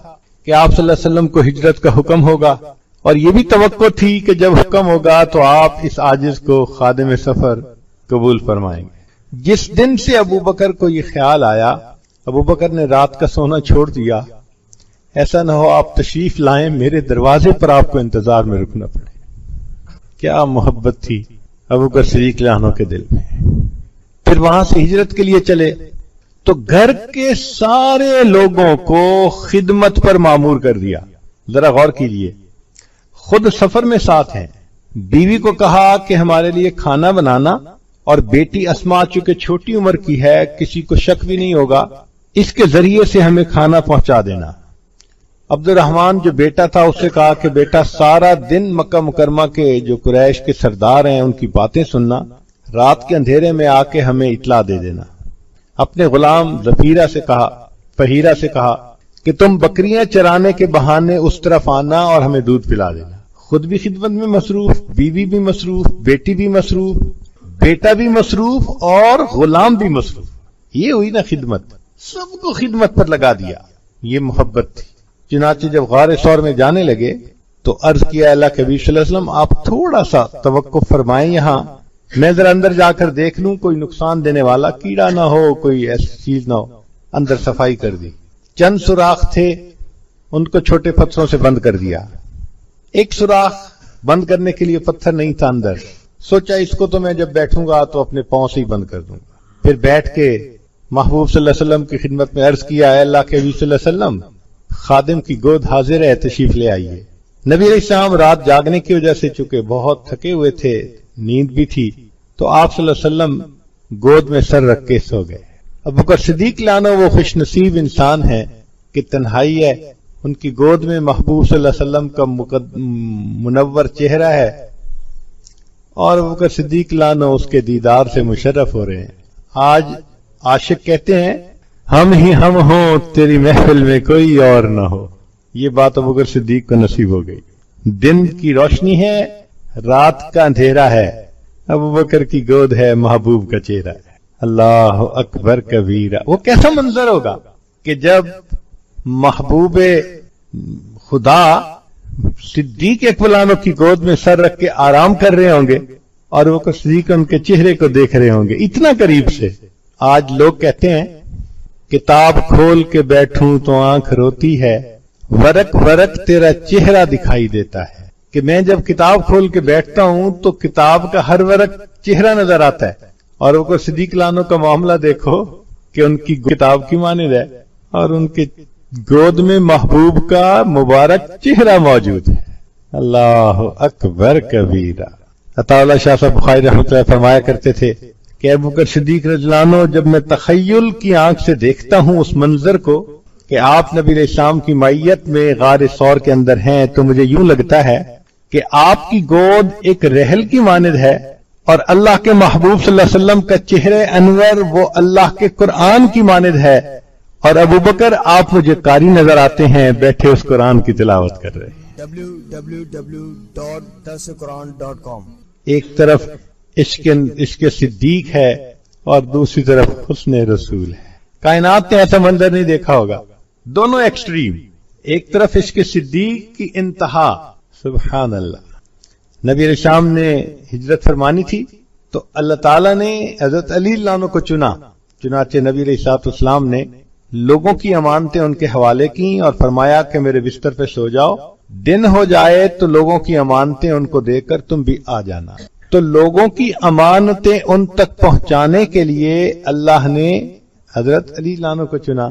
S1: کہ آپ صلی اللہ علیہ وسلم کو ہجرت کا حکم ہوگا, اور یہ بھی توقع تھی کہ جب حکم ہوگا تو آپ اس عاجز کو خادم سفر قبول فرمائیں گے. جس دن سے ابو بکر کو یہ خیال آیا ابو بکر نے رات کا سونا چھوڑ دیا. ایسا نہ ہو آپ تشریف لائیں, میرے دروازے پر آپ کو انتظار میں رکنا پڑے. کیا محبت تھی ابو بکر صدیق عنہ کے دل میں. پھر وہاں سے ہجرت کے لیے چلے تو گھر کے سارے لوگوں کو خدمت پر مامور کر دیا. ذرا غور کیجیے, خود سفر میں ساتھ ہیں. بیوی کو کہا کہ ہمارے لیے کھانا بنانا, اور بیٹی اسما چونکہ چھوٹی عمر کی ہے کسی کو شک بھی نہیں ہوگا, اس کے ذریعے سے ہمیں کھانا پہنچا دینا. عبد الرحمن جو بیٹا تھا اس سے کہا کہ بیٹا سارا دن مکہ مکرمہ کے جو قریش کے سردار ہیں ان کی باتیں سننا, رات کے اندھیرے میں آ کے ہمیں اطلاع دے دینا۔ اپنے غلام ظفیرہ سے کہا، فہیرہ سے کہا کہ تم بکریاں چرانے کے بہانے اس طرف آنا اور ہمیں دودھ پلا دینا۔ خود بھی خدمت میں مصروف، بیوی بھی مصروف، بیٹی بھی مصروف، بیٹا بھی مصروف اور غلام بھی مصروف۔ یہ ہوئی نا خدمت، سب کو خدمت پر لگا دیا۔ یہ محبت تھی۔ چنانچہ جب غار ثور میں جانے لگے تو عرض کیا اللہ کے نبی صلی اللہ علیہ وسلم آپ تھوڑا سا توقف فرمائیں، یہاں میں ذرا اندر جا کر دیکھ لوں، کوئی نقصان دینے والا کیڑا نہ ہو، کوئی ایسی چیز نہ ہو۔ اندر صفائی کر دی، چند سوراخ تھے ان کو چھوٹے پتھروں سے بند کر دیا۔ ایک سوراخ بند کرنے کے لیے پتھر نہیں تھا اندر، سوچا اس کو تو میں جب بیٹھوں گا تو اپنے پاؤں سے ہی بند کر دوں گا۔ پھر بیٹھ کے محبوب صلی اللہ علیہ وسلم کی خدمت میں عرض کیا، اے اللہ کے نبی صلی اللہ علیہ وسلم خادم کی گود حاضر ہے، تشریف لے آئیے۔ نبی علیہ السلام رات جاگنے کی وجہ سے چونکہ بہت تھکے ہوئے تھے، نیند بھی تھی، تو آپ صلی اللہ علیہ وسلم گود میں سر رکھ کے سو گئے۔ ابوبکر صدیق لانو وہ خوش نصیب انسان ہیں کہ تنہائی ہے، ان کی گود میں محبوب صلی اللہ علیہ وسلم کا منور چہرہ ہے، اور ابوبکر صدیق لانو اس کے دیدار سے مشرف ہو رہے ہیں۔ آج عاشق کہتے ہیں ہم ہی ہم ہوں تیری محفل میں کوئی اور نہ ہو۔ یہ بات ابوبکر صدیق کو نصیب ہو گئی۔ دن کی روشنی ہے، رات کا اندھیرا ہے، ابوبکر کی گود ہے، محبوب کا چہرہ ہے۔ اللہ اکبر کبیرہ۔ وہ کیسا منظر ہوگا کہ جب محبوب خدا صدیق اکبر عنہ کی گود میں سر رکھ کے آرام کر رہے ہوں گے اور وہ صدیق ان کے چہرے کو دیکھ رہے ہوں گے اتنا قریب سے۔ آج لوگ کہتے ہیں کتاب کھول کے بیٹھوں تو آنکھ روتی ہے، ورق ورق تیرا چہرہ دکھائی دیتا ہے، کہ میں جب کتاب کھول کے بیٹھتا ہوں تو کتاب کا ہر ورق چہرہ نظر آتا ہے۔ اور وہ صدیق لانو کا معاملہ دیکھو کہ ان کی کتاب کی مانند ہے اور ان کے گود میں محبوب کا مبارک چہرہ موجود ہے۔ اللہ اکبر کبیرہ۔ عطا اللہ شاہ صاحب بخاری رحمۃ اللہ فرمایا کرتے تھے کہ ابوبکر صدیق رضی اللہ عنہ جب میں تخیل کی آنکھ سے دیکھتا ہوں اس منظر کو کہ آپ نبی علیہ السلام کی معیت میں غار ثور کے اندر ہیں، تو مجھے یوں لگتا ہے کہ آپ کی گود ایک رحل کی مانند ہے اور اللہ کے محبوب صلی اللہ علیہ وسلم کا چہرہ انور وہ اللہ کے قرآن کی مانند ہے، اور ابوبکر آپ مجھے قاری نظر آتے ہیں بیٹھے اس قرآن کی تلاوت کر رہے ہیں۔
S3: www.darsulquran.com۔
S1: ایک طرف عشق صدیق ہے اور دوسری طرف حسن رسول ہے۔ کائنات نے ایسا منظر نہیں دیکھا ہوگا، دونوں ایکسٹریم، ایک طرف عشق صدیق کی انتہا، سبحان اللہ۔ نبی علیہ السلام نے ہجرت فرمانی تھی تو اللہ تعالیٰ نے حضرت علی اللہ عنہ کو چنا، چنانچہ نبی علیہ السلام نے لوگوں کی امانتیں ان کے حوالے کی اور فرمایا کہ میرے بستر پہ سو جاؤ، دن ہو جائے تو لوگوں کی امانتیں ان کو دے کر تم بھی آ جانا۔ تو لوگوں کی امانتیں ان تک پہنچانے کے لیے اللہ نے حضرت علی اللہ عنہ کو چنا،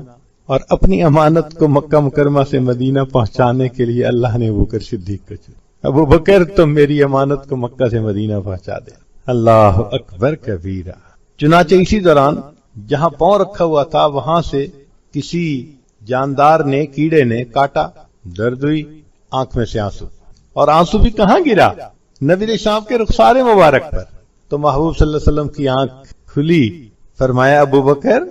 S1: اور اپنی امانت کو مکہ مکرمہ سے مدینہ پہنچانے کے لیے اللہ نے ابوبکر صدیق کو چنا۔ ابوبکر تم میری امانت کو مکہ سے مدینہ پہنچا دے۔ اللہ اکبر کبیرہ۔ چنانچہ اسی دوران جہاں پاؤں رکھا ہوا تھا وہاں سے کسی جاندار نے، کیڑے نے کاٹا، درد ہوئی، آنکھ میں سے آنسو، اور آنسو بھی کہاں گرا؟ نبی علیہ السلام کے رخسار مبارک پر۔ تو محبوب صلی اللہ علیہ وسلم کی آنکھ کھلی، فرمایا ابوبکر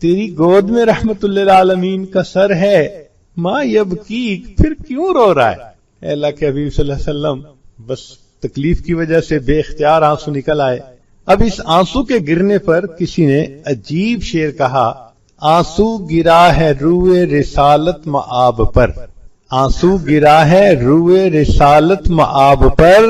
S1: تیری گود میں رحمت للعالمین کا سر ہے، ما یبکیک، پھر کیوں رو رہا ہے؟ اے اللہ کے حبیب صلی اللہ علیہ وسلم بس تکلیف کی وجہ سے بے اختیار آنسو نکل آئے۔ اب اس آنسو کے گرنے پر کسی نے عجیب شعر کہا، آنسو گرا ہے روئے رسالت مآب پر، آنسو گرا ہے روئے رسالت مآب پر،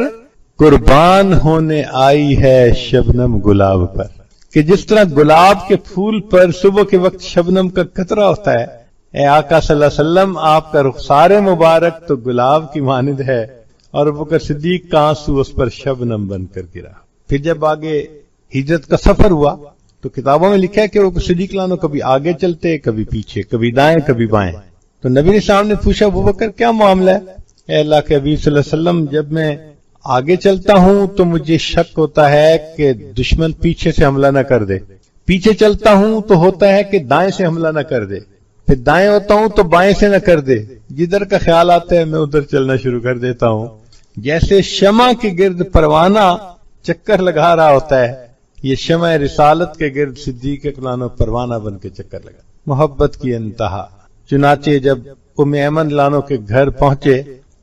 S1: قربان ہونے آئی ہے شبنم گلاب پر۔ کہ جس طرح گلاب کے پھول پر صبح کے وقت شبنم کا قطرہ ہوتا ہے، اے آقا صلی اللہ علیہ وسلم آپ کا رخسار مبارک تو گلاب کی مانند ہے، اور ابوبکر صدیق کا آنسو اس پر شبنم بن کر گرا۔ پھر جب آگے ہجرت کا سفر ہوا تو کتابوں میں لکھا ہے کہ ابوبکر صدیق لانو کبھی آگے چلتے، کبھی پیچھے، کبھی دائیں کبھی بائیں۔ تو نبی علیہ السلام نے پوچھا ابوبکر کیا معاملہ ہے؟ اے اللہ کے حبیب صلی اللہ علیہ وسلم جب میں آگے چلتا ہوں تو مجھے شک ہوتا ہے کہ دشمن پیچھے سے حملہ نہ کر دے، پیچھے چلتا ہوں تو ہوتا ہے کہ دائیں سے حملہ نہ کر دے، پھر دائیں ہوتا ہوں تو بائیں سے نہ کر دے، جدھر کا خیال آتا ہے میں ادھر چلنا شروع کر دیتا ہوں۔ جیسے شمع کے گرد پروانہ چکر لگا رہا ہوتا ہے، یہ شمع رسالت کے گرد صدیق اکبر و پروانہ بن کے چکر لگا، محبت کی انتہا۔ چنانچہ جب ام ایمن لانو کے گھر پہنچے،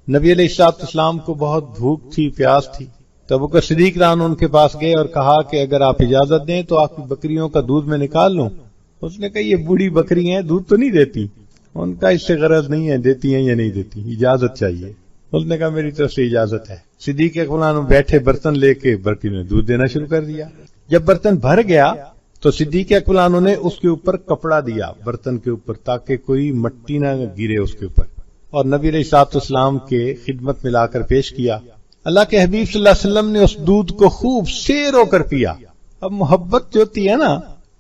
S1: نبی علیہ السلام کو بہت بھوک تھی، پیاس تھی، تو ابو بکر صدیق لانو ان کے پاس گئے اور کہا کہ اگر آپ اجازت دیں تو آپ کی بکریوں کا دودھ میں نکال لوں۔ اس نے کہا یہ بوڑھی بکری ہیں، دودھ تو نہیں دیتی۔ ان کا اس سے غرض نہیں ہے دیتی ہیں یا نہیں دیتی، اجازت چاہیے۔ اس نے کہا میری طرف سے اجازت ہے۔ صدیق اکبر بیٹھے برتن لے کے بکری نے دودھ دینا شروع کر دیا۔ جب برتن بھر گیا تو صدیق اکبر نے اس کے اوپر کپڑا دیا برتن کے اوپر، تاکہ کوئی مٹی نہ گرے اس کے اوپر، اور نبی علیہ السلام کے خدمت میں لا کر پیش کیا۔ اللہ کے حبیب صلی اللہ علیہ وسلم نے اس دودھ کو خوب سیر ہو کر پیا۔ اب محبت جو ہوتی ہے نا،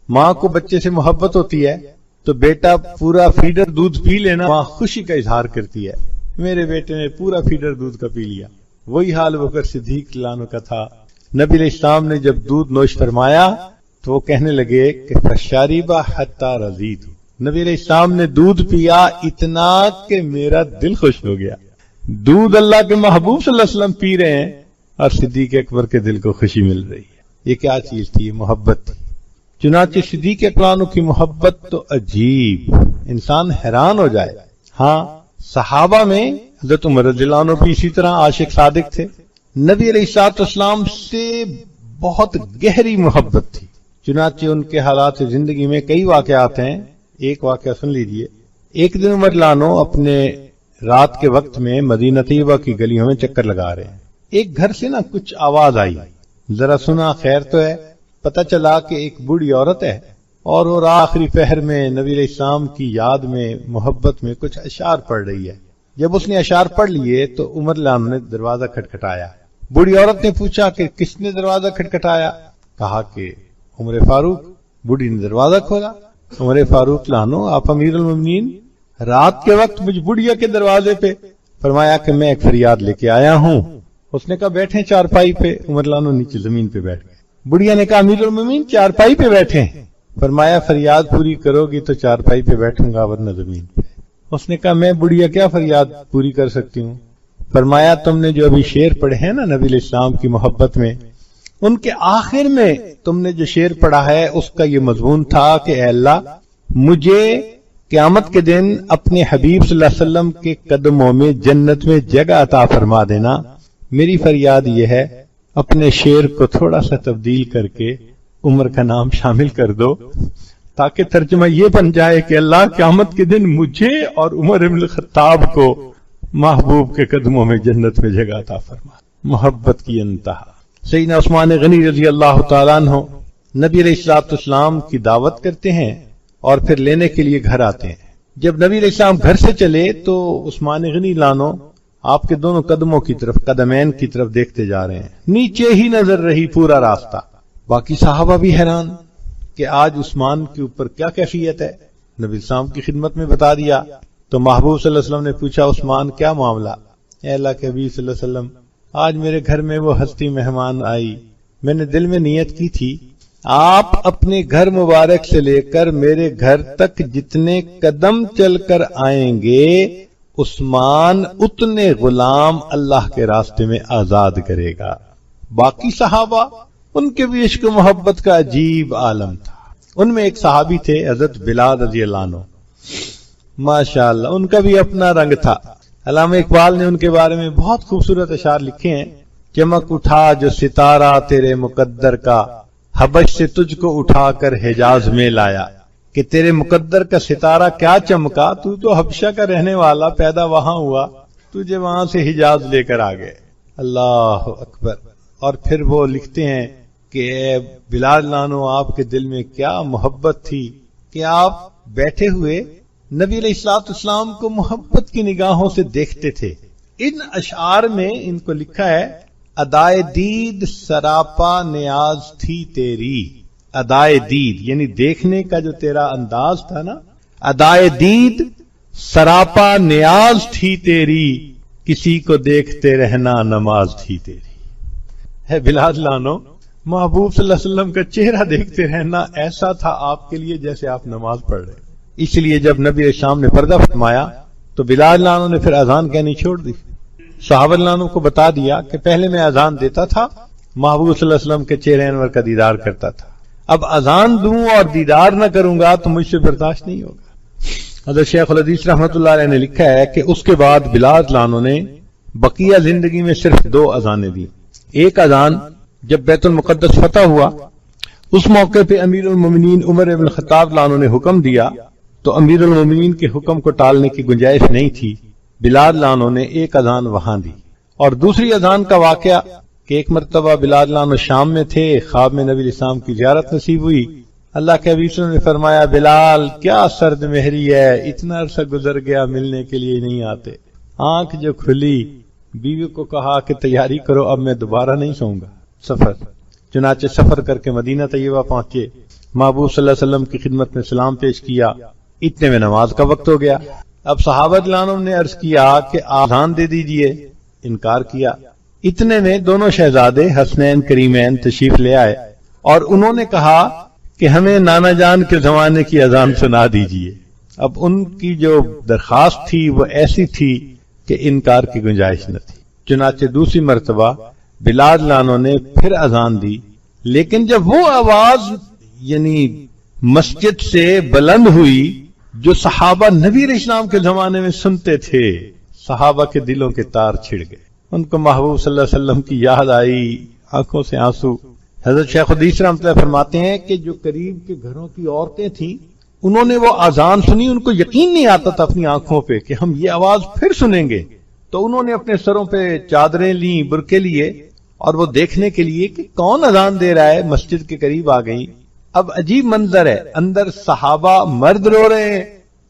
S1: ماں کو بچے سے محبت ہوتی ہے تو بیٹا پورا فیڈر دودھ پی لینا، ماں خوشی کا اظہار کرتی ہے، میرے بیٹے نے پورا فیڈر دودھ کا پی لیا۔ وہی حال ابو بکر صدیق لانو کا تھا۔ نبی علیہ السلام نے جب دودھ نوش فرمایا تو وہ کہنے لگے کہ فشاربا حتی رضیت۔ نبی علیہ السلام نے دودھ پیا اتنا کہ میرا دل خوش ہو گیا۔ دودھ اللہ کے محبوب صلی اللہ علیہ وسلم پی رہے ہیں اور صدیق اکبر کے دل کو خوشی مل رہی ہے۔ یہ کیا چیز تھی؟ یہ محبت تھی۔ چنانچہ صدیق اکبر کی محبت تو عجیب، انسان حیران ہو جائے۔ ہاں، صحابہ میں حضرت عمر رضی اللہ عنہ بھی اسی طرح عاشق صادق تھے۔ نبی علیہ السلام سے بہت گہری محبت تھی۔ چنانچہ ان کے حالات زندگی میں کئی واقعات ہیں۔ ایک واقعہ سن لیجئے۔ ایک دن عمر لانو اپنے رات کے وقت میں مدینہ طیبہ کی گلیوں میں چکر لگا رہے ہیں۔ ایک گھر سے نا کچھ آواز آئی، ذرا سنا، خیر تو ہے۔ پتہ چلا کہ ایک بوڑھی عورت ہے اور وہ آخری پہر میں نبی علیہ السلام کی یاد میں، محبت میں کچھ اشعار پڑھ رہی ہے۔ جب اس نے اشعار پڑھ لیے تو عمر لانو نے دروازہ کھٹکھٹایا۔ بوڑھی عورت نے پوچھا کہ کس نے دروازہ کھٹکھٹایا؟ کہا کہ عمر فاروق۔ بوڑھی نے دروازہ کھولا۔ عمر فاروق لانو، آپ امیر المومنین، رات کے وقت مجھ بڑھیا کے دروازے پہ؟ فرمایا کہ میں ایک فریاد لے کے آیا ہوں۔ اس نے کہا بیٹھیں چارپائی پہ۔ عمر لانو نیچے زمین پہ بیٹھ گئے۔ بڑھیا نے کہا امیر المومنین چارپائی پہ بیٹھیں۔ فرمایا فریاد پوری کرو گی تو چارپائی پہ بیٹھوں گا ورنہ زمین پہ۔ اس نے کہا میں بڑھیا کیا فریاد پوری کر سکتی ہوں؟ فرمایا تم نے جو ابھی شعر پڑھے ہیں نا نبی علیہ السلام کی محبت میں، ان کے آخر میں تم نے جو شعر پڑھا ہے اس کا یہ مضمون تھا کہ اے اللہ مجھے قیامت کے دن اپنے حبیب صلی اللہ علیہ وسلم کے قدموں میں جنت میں جگہ عطا فرما دینا۔ میری فریاد یہ ہے اپنے شعر کو تھوڑا سا تبدیل کر کے عمر کا نام شامل کر دو، تاکہ ترجمہ یہ بن جائے کہ اللہ قیامت کے دن مجھے اور عمر بن الخطاب کو محبوب کے قدموں میں جنت میں جگہ عطا فرما۔ محبت کی انتہا۔ سیدنا عثمان غنی رضی اللہ تعالیٰ عنہ نبی علیہ السلام کی دعوت کرتے ہیں اور پھر لینے کے لیے گھر آتے ہیں۔ جب نبی علیہ السلام گھر سے چلے تو عثمان غنی لانو آپ کے دونوں قدموں کی طرف، قدمین کی طرف دیکھتے جا رہے ہیں، نیچے ہی نظر رہی پورا راستہ۔ باقی صحابہ بھی حیران کہ آج عثمان کے اوپر کیا کیفیت ہے۔ نبی السلام کی خدمت میں بتا دیا تو محبوب صلی اللہ علیہ وسلم نے پوچھا عثمان کیا معاملہ؟ اے اللہ کے حبیب صلی اللہ علیہ وسلم آج میرے گھر میں وہ ہستی مہمان آئی، میں نے دل میں نیت کی تھی آپ اپنے گھر مبارک سے لے کر میرے گھر تک جتنے قدم چل کر آئیں گے عثمان اتنے غلام اللہ کے راستے میں آزاد کرے گا۔ باقی صحابہ ان کے بھی عشق و محبت کا عجیب عالم تھا۔ ان میں ایک صحابی تھے حضرت بلال رضی اللہ عنہ، ماشاءاللہ ان کا بھی اپنا رنگ تھا۔ علامہ اقبال نے ان کے بارے میں بہت خوبصورت اشعار لکھے ہیں۔ چمک اٹھا جو ستارہ تیرے مقدر کا، حبش سے تجھ کو اٹھا کر حجاز میں لایا۔ کہ تیرے مقدر کا ستارہ کیا چمکا، تو حبشہ کا رہنے والا، پیدا وہاں ہوا، تجھے وہاں سے حجاز لے کر آ گئے۔ اللہ اکبر۔ اور پھر وہ لکھتے ہیں کہ اے بلال لانو آپ کے دل میں کیا محبت تھی کہ آپ بیٹھے ہوئے نبی علیہ السلام کو محبت کی نگاہوں سے دیکھتے تھے۔ ان اشعار میں ان کو لکھا ہے ادائے دید سراپا نیاز تھی تیری۔ ادائے دید یعنی دیکھنے کا جو تیرا انداز تھا نا، ادائے دید سراپا نیاز تھی تیری، کسی کو دیکھتے رہنا نماز تھی تیری۔ ہے بلال لانو محبوب صلی اللہ علیہ وسلم کا چہرہ دیکھتے رہنا ایسا تھا آپ کے لیے جیسے آپ نماز پڑھ رہے۔ اس لیے جب نبی علیہ السلام نے پردہ فرمایا تو بلال لانو نے پھر اذان کہنی چھوڑ دی۔ صحابہ لانو کو بتا دیا کہ پہلے میں اذان دیتا تھا محبوب صلی اللہ علیہ وسلم کے چہرے انور کا دیدار کرتا تھا. اب اذان دوں اور دیدار نہ کروں گا تو مجھ سے برداشت نہیں ہوگا. حضرت شیخ الحدیث رحمۃ اللہ علیہ نے لکھا ہے کہ اس کے بعد بلال رضی اللہ عنہ نے بقیہ زندگی میں صرف 2 اذانیں دی. ایک اذان جب بیت المقدس فتح ہوا، اس موقع پہ امیر المومنین عمر بن الخطاب رضی اللہ عنہ نے حکم دیا تو امیر المومنین کے حکم کو ٹالنے کی گنجائش نہیں تھی. بلال رضی اللہ عنہ نے ایک اذان وہاں دی. اور دوسری اذان کا واقعہ کہ ایک مرتبہ بلال رضی اللہ عنہ شام میں تھے، خواب میں نبی علیہ السلام کی زیارت نصیب ہوئی. اللہ کے حبیب صلی اللہ علیہ وسلم نے فرمایا بلال کیا سرد مہری ہے، اتنا عرصہ گزر گیا ملنے کے لیے نہیں آتے. آنکھ جو کھلی، بیوی کو کہا کہ تیاری کرو اب میں دوبارہ نہیں سوؤں گا. سفر، چنانچہ سفر کر کے مدینہ طیبہ پہنچے، محبوب صلی اللہ علیہ وسلم کی خدمت میں سلام پیش کیا. اتنے میں نماز کا وقت ہو گیا. اب صحابہ رضی اللہ عنہم نے عرض کیا کہ اذان دے دیجئے، انکار کیا. اتنے میں دونوں شہزادے حسنین کریمین تشریف لے آئے اور انہوں نے کہا کہ ہمیں نانا جان کے زمانے کی اذان سنا دیجئے. اب ان کی جو درخواست تھی وہ ایسی تھی کہ انکار کی گنجائش نہ تھی. چنانچہ دوسری مرتبہ بلال رضی اللہ عنہ نے پھر اذان دی، لیکن جب وہ آواز یعنی مسجد سے بلند ہوئی جو صحابہ نبی علیہ السلام کے زمانے میں سنتے تھے، صحابہ کے دلوں کے تار چھڑ گئے. ان کو محبوب صلی اللہ علیہ وسلم کی یاد آئی، آنکھوں سے آنسو. حضرت شیخ الحدیث رحمۃ اللہ فرماتے ہیں کہ جو قریب کے گھروں کی عورتیں تھیں انہوں نے وہ اذان سنی، ان کو یقین نہیں آتا تھا اپنی آنکھوں پہ کہ ہم یہ آواز پھر سنیں گے. تو انہوں نے اپنے سروں پہ چادریں لیں، برقعے لیے اور وہ دیکھنے کے لیے کہ کون اذان دے رہا ہے مسجد کے قریب آ گئی. اب عجیب منظر ہے، اندر صحابہ مرد رو رہے ہیں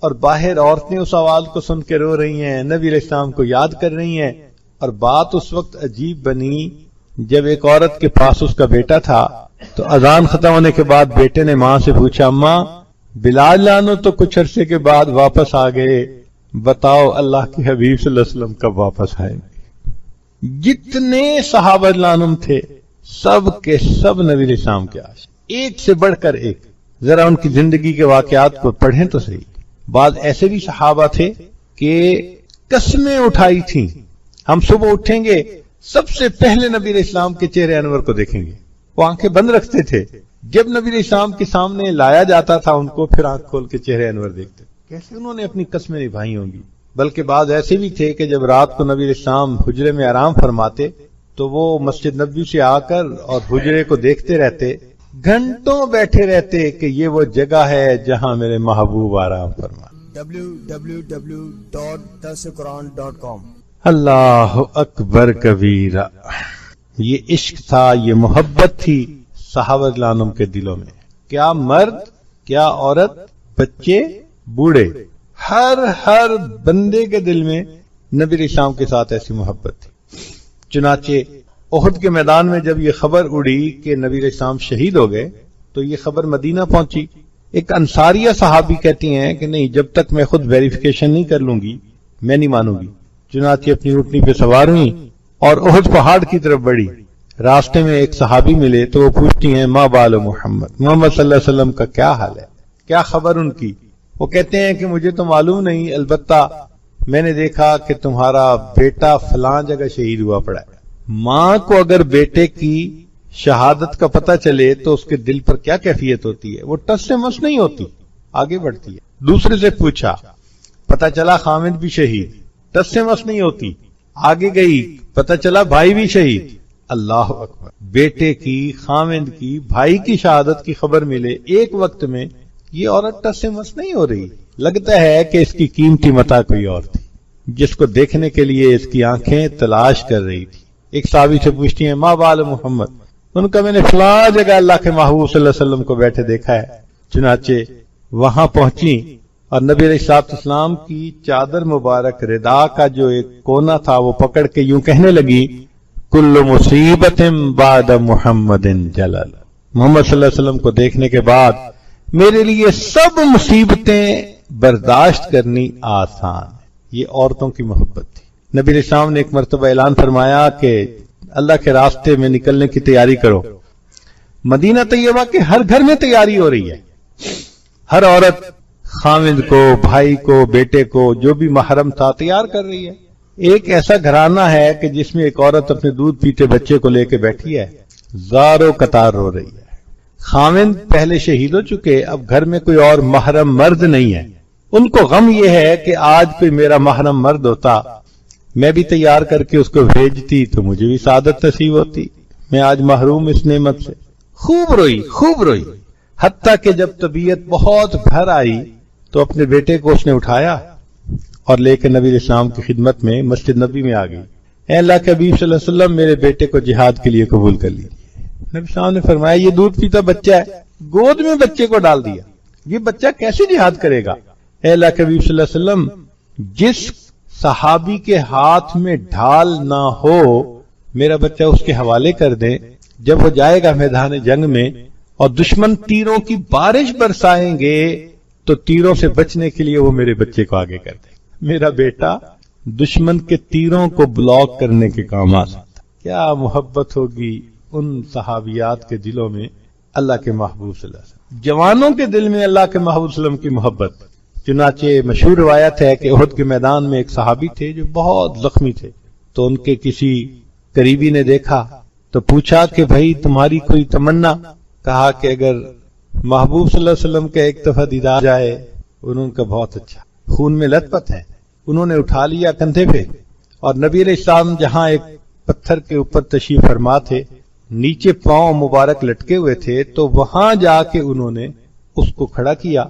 S1: اور باہر عورتیں اس آواز کو سن کے رو رہی ہیں، نبی علیہ السلام کو یاد کر رہی ہیں. اور بات اس وقت عجیب بنی جب ایک عورت کے پاس اس کا بیٹا تھا تو اذان ختم ہونے کے بعد بیٹے نے ماں سے پوچھا اماں بلال لانو تو کچھ عرصے کے بعد واپس آ گئے، بتاؤ اللہ کے حبیب صلی اللہ علیہ وسلم کب واپس آئیں گے. جتنے صحابہ عنہم تھے سب کے سب نبی علیہ السلام کے عاشق، ایک سے بڑھ کر ایک. ذرا ان کی زندگی کے واقعات کو پڑھیں تو صحیح. بعض ایسے بھی صحابہ تھے کہ قسمیں اٹھائی تھیں ہم صبح اٹھیں گے سب سے پہلے نبی علیہ السلام کے چہرے انور کو دیکھیں گے. وہ آنکھیں بند رکھتے تھے، جب نبی علیہ السلام کے سامنے لایا جاتا تھا ان کو پھر آنکھ کھول کے چہرے انور دیکھتے. کیسے انہوں نے اپنی قسمیں نبھائی ہوں گی. بلکہ بعض ایسے بھی تھے کہ جب رات کو نبی علیہ السلام حجرے میں آرام فرماتے تو وہ مسجد نبوی سے آ کر اور حجرے کو دیکھتے رہتے، گھنٹوں بیٹھے رہتے کہ یہ وہ جگہ ہے جہاں میرے محبوب آرام فرما.
S3: www.darsulquran.com
S1: اللہ اکبر کبیرہ. یہ عشق تھا، یہ محبت تھی صحابہ رضی اللہ عنہم کے دلوں میں. کیا مرد، کیا عورت، بچے، بوڑھے، ہر بندے کے دل میں نبی علیہ السلام کے ساتھ ایسی محبت تھی. چنانچہ احد کے میدان میں جب یہ خبر اڑی کہ نبی علیہ السلام شہید ہو گئے تو یہ خبر مدینہ پہنچی. ایک انصاریہ صحابی کہتی ہیں کہ نہیں، جب تک میں خود ویریفیکیشن نہیں کر لوں گی میں نہیں مانوں گی. چنانچہ اپنی اونٹنی پہ سوار ہوئی اور احد پہاڑ کی طرف بڑھی. راستے میں ایک صحابی ملے تو وہ پوچھتی ہیں ما بال محمد صلی اللہ علیہ وسلم کا کیا حال ہے، کیا خبر ان کی. وہ کہتے ہیں کہ مجھے تو معلوم نہیں، البتہ میں نے دیکھا کہ تمہارا بیٹا فلاں جگہ شہید ہوا پڑا ہے. ماں کو اگر بیٹے کی شہادت کا پتہ چلے تو اس کے دل پر کیا کیفیت ہوتی ہے، وہ ٹس سے مس نہیں ہوتی، آگے بڑھتی ہے. دوسرے سے پوچھا، پتہ چلا خامد بھی شہید، ٹس سے مس نہیں ہوتی، آگے گئی پتہ چلا بھائی بھی شہید. اللہ اکبر. بیٹے کی، خامد کی، بھائی کی شہادت کی خبر ملے ایک وقت میں، یہ عورت ٹس سے مس نہیں ہو رہی. لگتا ہے کہ اس کی قیمتی متاع کوئی اور تھی جس کو دیکھنے کے لیے اس کی آنکھیں تلاش کر رہی تھی. ایک صحابی سے پوچھتی ہیں ما بال محمد، ان کا میں نے فلاں جگہ اللہ کے محبوب صلی اللہ علیہ وسلم کو بیٹھے دیکھا ہے. چنانچہ وہاں پہنچی اور نبی علیہ السلام کی چادر مبارک ردا کا جو ایک کونا تھا وہ پکڑ کے یوں کہنے لگی کل مصیبت بعد محمد جلل. محمد صلی اللہ علیہ وسلم کو دیکھنے کے بعد میرے لیے سب مصیبتیں برداشت کرنی آسان. یہ عورتوں کی محبت تھی. نبی علیہ السلام نے ایک مرتبہ اعلان فرمایا کہ اللہ کے راستے میں نکلنے کی تیاری کرو. مدینہ طیبہ کے ہر گھر میں تیاری ہو رہی ہے. ہر عورت خامد کو، بھائی کو، بیٹے کو، جو بھی محرم تھا تیار کر رہی ہے. ایک ایسا گھرانہ ہے کہ جس میں ایک عورت اپنے دودھ پیتے بچے کو لے کے بیٹھی ہے زاروں قطار رو رہی ہے. خاوند پہلے شہید ہو چکے، اب گھر میں کوئی اور محرم مرد نہیں ہے. ان کو غم یہ ہے کہ آج کوئی میرا محرم مرد ہوتا، میں بھی تیار کر کے اس کو بھیجتی تو مجھے بھی سعادت نصیب ہوتی. میں آج محروم اس نعمت سے. خوب روئی، حتیٰ کہ جب طبیعت بہت بھر آئی تو اپنے بیٹے کو اس نے اٹھایا اور لے کے نبی علیہ السلام کی خدمت میں مسجد نبی میں آ گئی. اے اللہ کے حبیب صلی اللہ علیہ وسلم، میرے بیٹے کو جہاد کے لیے قبول کر لیجیے. نبی صاحب نے فرمایا یہ دودھ پیتا بچہ ہے، گود میں بچے کو ڈال دیا، یہ بچہ کیسے جہاد کرے گا؟ اے اللہ کے حبیب صلی اللہ علیہ وسلم، جس صحابی کے ہاتھ میں ڈھال نہ ہو میرا بچہ اس کے حوالے کر دیں. جب وہ جائے گا میدان جنگ میں اور دشمن تیروں کی بارش برسائیں گے تو تیروں سے بچنے کے لیے وہ میرے بچے کو آگے کر دے. میرا بیٹا دشمن کے تیروں کو بلاک کرنے کے کام آ سکتا. کیا محبت ہوگی ان صحابیات کے دلوں میں اللہ کے محبوب صلی اللہ علیہ وسلم. جوانوں کے دل میں اللہ کے محبوب صلی اللہ علیہ وسلم کی محبت. چنانچہ مشہور روایت ہے کہ احد کے میدان میں ایک صحابی تھے جو بہت زخمی تھے، تو ان کے کسی قریبی نے دیکھا تو پوچھا کہ بھائی تمہاری کوئی تمنا؟ کہا کہ اگر محبوب صلی اللہ علیہ وسلم کا ایک دفعہ دیدار جائے. انہوں کا بہت اچھا، خون میں لت پت ہے. انہوں نے اٹھا لیا کندھے پہ، اور نبی علیہ السلام جہاں ایک پتھر کے اوپر تشریف فرما تھے، نیچے پاؤں مبارک لٹکے ہوئے تھے، تو وہاں جا کے انہوں نے اس کو کھڑا کیا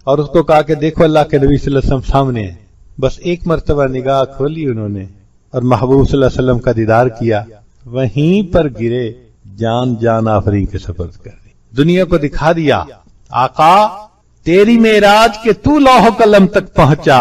S1: اور اس کو کہا کہ دیکھو اللہ کے نبی صلی اللہ علیہ وسلم سامنے ہے. بس ایک مرتبہ نگاہ کھولی انہوں نے اور محبوب صلی اللہ علیہ وسلم کا دیدار کیا. وہیں پر گرے، جان آفرین کے سپرد کر دی. دنیا کو دکھا دیا آقا تیری معراج کے تو لوح قلم تک پہنچا،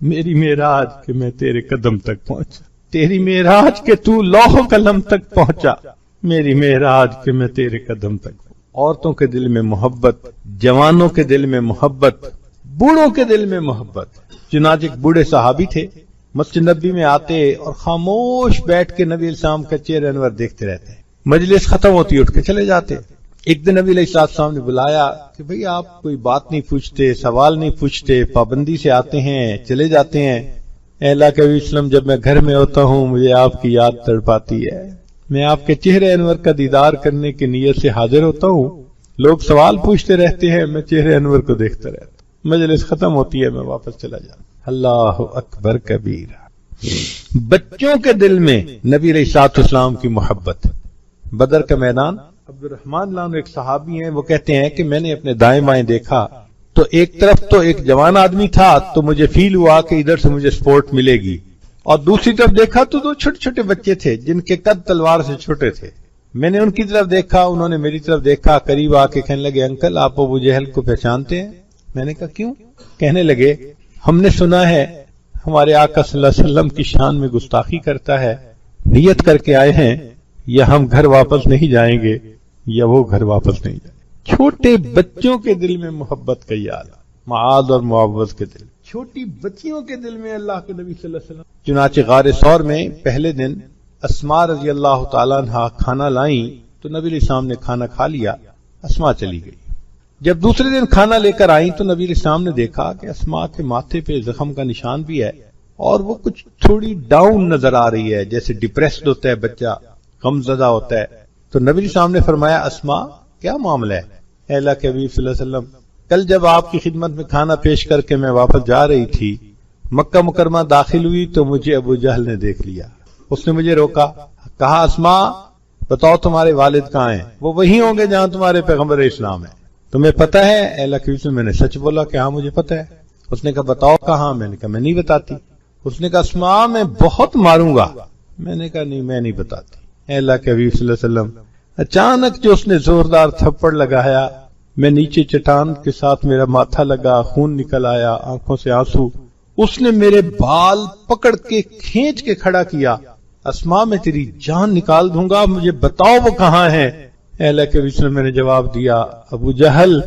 S1: میری معراج کہ میں تیرے قدم تک پہنچا. تیری معراج کے تو لوح قلم تک پہنچا، میری معراج کہ میں تیرے قدم تک. عورتوں کے دل میں محبت، جوانوں کے دل میں محبت، بوڑھوں کے دل میں محبت. چنانچہ ایک بوڑھے صحابی تھے، مسجد نبی میں آتے اور خاموش بیٹھ کے نبی علیہ السلام کا چہرہ انور دیکھتے رہتے. مجلس ختم ہوتی اٹھ کے چلے جاتے. ایک دن نبی علیہ السلام نے بلایا کہ بھئی آپ کوئی بات نہیں پوچھتے، سوال نہیں پوچھتے، پابندی سے آتے ہیں چلے جاتے ہیں. اے اللہ کے وسلم، جب میں گھر میں ہوتا ہوں مجھے آپ کی یاد تڑپاتی ہے. میں آپ کے چہرے انور کا دیدار کرنے کی نیت سے حاضر ہوتا ہوں. لوگ سوال پوچھتے رہتے ہیں، میں چہرے انور کو دیکھتا رہتا. مجلس ختم ہوتی ہے میں واپس چلا جاتا. اللہ اکبر کبیرہ. بچوں کے دل میں نبی علیہ السلام کی محبت. بدر کا میدان، عبد الرحمن لان ایک صحابی ہیں، وہ کہتے ہیں کہ میں نے اپنے دائیں بائیں دیکھا تو ایک طرف تو ایک جوان آدمی تھا تو مجھے فیل ہوا کہ ادھر سے مجھے سپورٹ ملے گی، اور دوسری طرف دیکھا تو دو چھوٹے چھوٹے بچے تھے جن کے قد تلوار سے چھوٹے تھے. میں نے ان کی طرف دیکھا، انہوں نے میری طرف دیکھا، قریب آ کے کہنے لگے انکل آپ ابو جہل کو پہچانتے ہیں؟ میں نے کہا کیوں؟ کہنے لگے ہم نے سنا ہے ہمارے آقا صلی اللہ علیہ وسلم کی شان میں گستاخی کرتا ہے، نیت کر کے آئے ہیں یا ہم گھر واپس نہیں جائیں گے یا وہ گھر واپس نہیں جائیں گے. چھوٹے بچوں کے دل میں محبت کا یاد، معاذ اور معوذ کے دل، چھوٹی بچیوں کے دل میں اللہ کے نبی صلی اللہ علیہ وسلم. چنانچہ غار ثور میں پہلے دن اسماء رضی اللہ تعالیٰ عنہ کھانا لائیں تو نبی علیہ السلام نے کھانا کھا لیا، اسماء چلی گئی. جب دوسرے دن کھانا لے کر آئیں تو نبی علیہ السلام نے دیکھا کہ اسماء کے ماتھے پہ زخم کا نشان بھی ہے اور وہ کچھ تھوڑی ڈاؤن نظر آ رہی ہے، جیسے ڈپریسڈ ہوتا ہے بچہ، غم زدہ ہوتا ہے. تو نبی علیہ السلام نے فرمایا اسماء کیا معاملہ ہے؟ اے اللہ کے حبیب صلی اللہ علیہ وسلم، کل جب آپ کی خدمت میں کھانا پیش کر کے میں واپس جا رہی تھی، مکہ مکرمہ داخل ہوئی تو مجھے ابو جہل نے دیکھ لیا. اس نے مجھے روکا، کہا اسماء بتاؤ تمہارے والد کہاں ہیں؟ وہ وہی ہوں گے جہاں تمہارے پیغمبر اسلام ہے، تمہیں پتہ ہے؟ اے اللہ کے حبیب، میں نے سچ بولا کہ ہاں مجھے پتہ ہے. اس نے کہا بتاؤ کہاں؟ میں نے کہا میں نہیں بتاتی. اس نے کہا اسماء میں بہت ماروں گا. میں نے کہا نہیں میں نہیں بتاتی. اے اللہ کے حبیب صلی اللہ علیہ وسلم، اچانک جو اس نے زوردار تھپڑ لگایا، میں نیچے چٹان کے ساتھ میرا ماتھا لگا، خون نکل آیا، آنکھوں سے آنسو. اس نے میرے بال پکڑ کے کھینچ کے کھڑا کیا، اسماء میں تیری جان نکال دوں گا، مجھے بتاؤ وہ کہاں ہے؟ اے اللہ کے وسلم، میں نے جواب دیا ابو جہل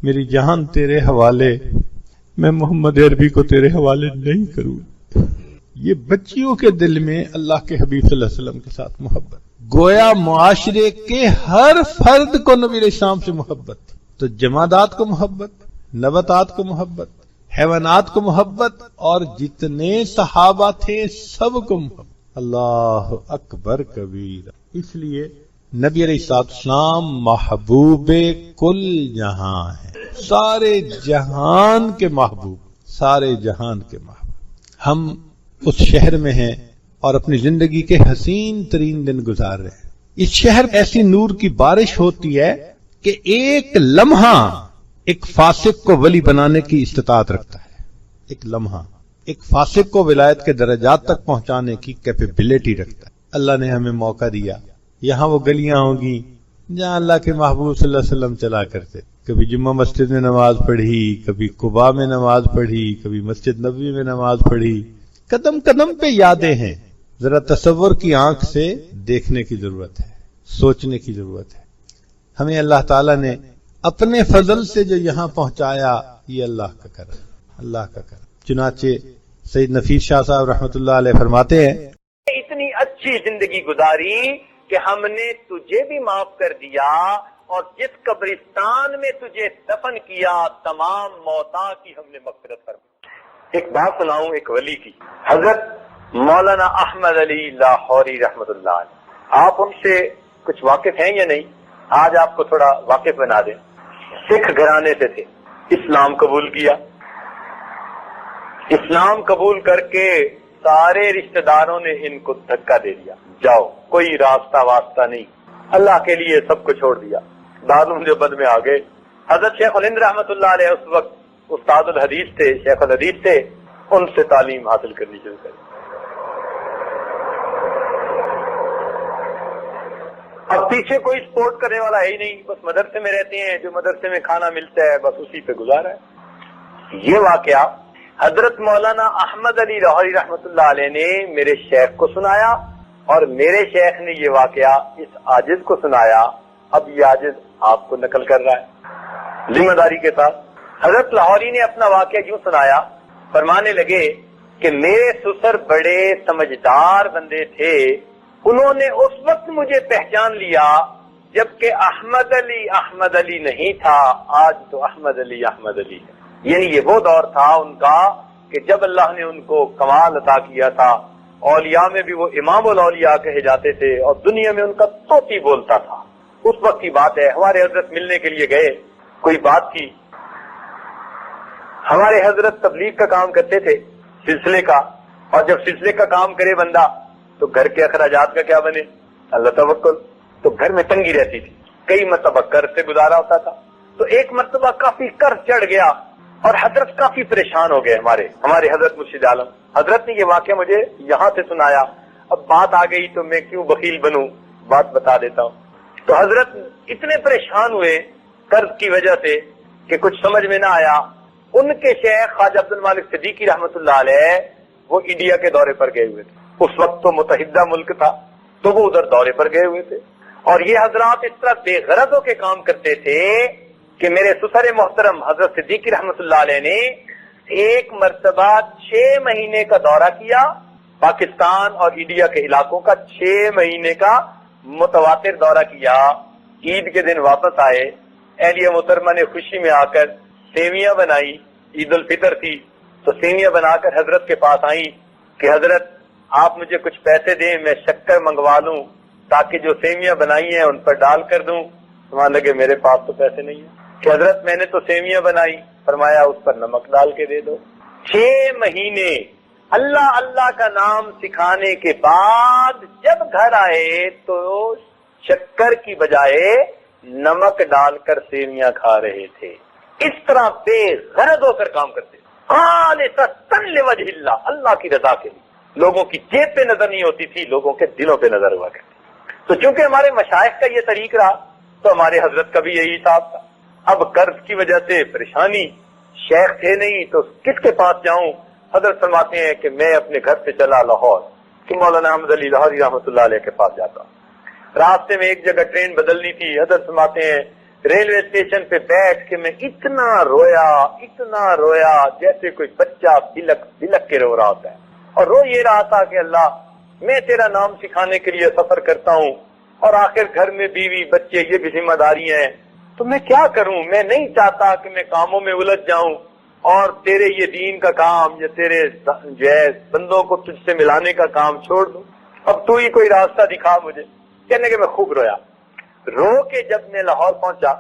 S1: میری جان تیرے حوالے، میں محمد عربی کو تیرے حوالے نہیں کروں. یہ بچیوں کے دل میں اللہ کے حبیب صلی اللہ علیہ وسلم کے ساتھ محبت. گویا معاشرے کے ہر فرد کو نبی علیہ السلام سے محبت تھی. تو جمادات کو محبت، نباتات کو محبت، حیوانات کو محبت، اور جتنے صحابہ تھے سب کو محبت. اللہ اکبر کبیرہ. اس لیے نبی علیہ السلام محبوب کل جہاں ہیں، سارے جہان کے محبوب، سارے جہان کے محبوب۔ ہم اس شہر میں ہیں اور اپنی زندگی کے حسین ترین دن گزار رہے ہیں۔ اس شہر ایسی نور کی بارش ہوتی ہے کہ ایک لمحہ ایک فاسق کو ولی بنانے کی استطاعت رکھتا ہے، ایک لمحہ ایک فاسق کو ولایت کے درجات تک پہنچانے کی کیپیبلٹی رکھتا ہے۔ اللہ نے ہمیں موقع دیا، یہاں وہ گلیاں ہوں گی جہاں اللہ کے محبوب صلی اللہ علیہ وسلم چلا کرتے، کبھی جمعہ مسجد میں نماز پڑھی، کبھی قباء میں نماز پڑھی، کبھی مسجد نبوی میں نماز پڑھی، قدم قدم پہ یادیں ہیں۔ ذرا تصور کی آنکھ سے دیکھنے کی ضرورت ہے، سوچنے کی ضرورت ہے۔ ہمیں اللہ تعالیٰ نے اپنے فضل سے جو یہاں پہنچایا، یہ اللہ کا کرم، اللہ کا کرم۔ چنانچہ سید نفیس شاہ صاحب رحمۃ اللہ علیہ فرماتے ہیں،
S4: اتنی اچھی زندگی گزاری کہ ہم نے تجھے بھی معاف کر دیا، اور جس قبرستان میں تجھے دفن کیا تمام موتا کی ہم نے مغفرت فرمائی۔ ایک بات سناؤں ایک ولی کی، حضرت مولانا احمد علی لاہوری رحمت اللہ علیہ، آپ ان سے کچھ واقف ہیں یا نہیں؟ آج آپ کو تھوڑا واقف بنا دیں۔ سکھ گھرانے سے تھے، اسلام قبول کیا، اسلام قبول کر کے سارے رشتہ داروں نے ان کو دھکا دے دیا، جاؤ کوئی راستہ واسطہ نہیں، اللہ کے لیے سب کو چھوڑ دیا، دارالعلوم دیوبند میں آ گئے۔ حضرت شیخ الہند رحمۃ اللہ علیہ اس وقت استاد الحدیث تھے، شیخ الحدیث تھے، ان سے تعلیم حاصل کرنی شروع کری۔ اب پیچھے کوئی سپورٹ کرنے والا ہے ہی نہیں، بس مدرسے میں رہتے ہیں، جو مدرسے میں کھانا ملتا ہے بس اسی پہ گزارا ہے۔ یہ واقعہ حضرت مولانا احمد علی لاہوری رحمۃ اللہ علیہ نے میرے شیخ کو سنایا، اور میرے شیخ نے یہ واقعہ اس عاجز کو سنایا۔ اب یہ عاجز آپ کو نقل کر رہا ہے ذمہ داری کے ساتھ۔ حضرت لاہوری نے اپنا واقعہ یوں سنایا، فرمانے لگے کہ میرے سسر بڑے سمجھدار بندے تھے، انہوں نے اس وقت مجھے پہچان لیا جبکہ احمد علی نہیں تھا، آج تو احمد علی ہے۔ یعنی یہ وہ دور تھا ان کا کہ جب اللہ نے ان کو کمال عطا کیا تھا، اولیاء میں بھی وہ امام الاولیاء کہے جاتے تھے، اور دنیا میں ان کا طوطی بولتا تھا۔ اس وقت کی بات ہے، ہمارے حضرت ملنے کے لیے گئے، کوئی بات کی، ہمارے حضرت تبلیغ کا کام کرتے تھے، سلسلے کا، اور جب سلسلے کا کام کرے بندہ تو گھر کے اخراجات کا کیا بنے؟ اللہ توکل۔ تو گھر میں تنگی رہتی تھی، کئی مرتبہ قرض سے گزارا ہوتا تھا، تو ایک مرتبہ کافی قرض چڑھ گیا اور حضرت کافی پریشان ہو گئے۔ ہمارے حضرت مرشد عالم حضرت نے یہ واقعہ مجھے یہاں سے سنایا، اب بات آ گئی تو میں کیوں بخیل بنوں، بات بتا دیتا ہوں۔ تو حضرت اتنے پریشان ہوئے قرض کی وجہ سے کہ کچھ سمجھ میں نہ آیا۔ ان کے شیخ خواجہ عبد المالک صدیقی رحمۃ اللہ علیہ وہ انڈیا کے دورے پر گئے ہوئے تھے، اس وقت تو متحدہ ملک تھا، تو وہ ادھر دورے پر گئے ہوئے تھے، اور یہ حضرات اس طرح بے غرض ہو کے کام کرتے تھے کہ میرے سسر محترم حضرت صدیقی رحمۃ اللہ علیہ نے ایک مرتبہ 6 مہینے کا دورہ کیا، پاکستان اور انڈیا کے علاقوں کا 6 مہینے کا متواتر دورہ کیا۔ عید کے دن واپس آئے، اہلیہ محترمہ نے خوشی میں آ کر سیویاں بنائی، عید الفطر تھی تو سیویاں بنا کر حضرت کے پاس آئیں کہ حضرت آپ مجھے کچھ پیسے دیں، میں شکر منگوا لوں تاکہ جو سیویاں بنائی ہیں ان پر ڈال کر دوں۔ وہاں لگے میرے پاس تو پیسے نہیں ہیں کہ حضرت میں نے تو سیویاں بنائی، فرمایا اس پر نمک ڈال کے دے دو۔ 6 مہینے اللہ اللہ کا نام سکھانے کے بعد جب گھر آئے تو شکر کی بجائے نمک ڈال کر سیویاں کھا رہے تھے۔ اس طرح بے غرض ہو کر کام کرتے، خالصۃ لوجہ اللہ، اللہ کی رضا کے لیے۔ لوگوں کی جیب پہ نظر نہیں ہوتی تھی، لوگوں کے دلوں پہ نظر ہوا کرتی۔ تو چونکہ ہمارے مشائخ کا یہ طریق رہا تو ہمارے حضرت کا بھی یہی حساب تھا۔ اب قرض کی وجہ سے پریشانی، شیخ تھے نہیں تو کس کے پاس جاؤں؟ حضرت فرماتے ہیں کہ میں اپنے گھر سے چلا لاہور کہ مولانا احمد علی لاہوری رحمۃ اللہ علیہ کے پاس جاتا ہوں۔ راستے میں ایک جگہ ٹرین بدلنی تھی، حضرت فرماتے ہیں ریلوے اسٹیشن پہ بیٹھ کے میں اتنا رویا جیسے کوئی بچہ بلک کے رو رہا ہوتا ہے، اور رو یہ رہا تھا کہ اللہ میں تیرا نام سکھانے کے لیے سفر کرتا ہوں، اور آخر گھر میں بیوی بچے یہ بھی ذمہ داری ہیں، تو میں کیا کروں؟ میں نہیں چاہتا کہ میں کاموں میں الجھ جاؤں اور تیرے یہ دین کا کام یا تیرے جو ہے بندوں کو تجھ سے ملانے کا کام چھوڑ دوں، اب تو ہی کوئی راستہ دکھا مجھے۔ کہنے کہ میں خوب رویا رو کے جب میں لاہور پہنچا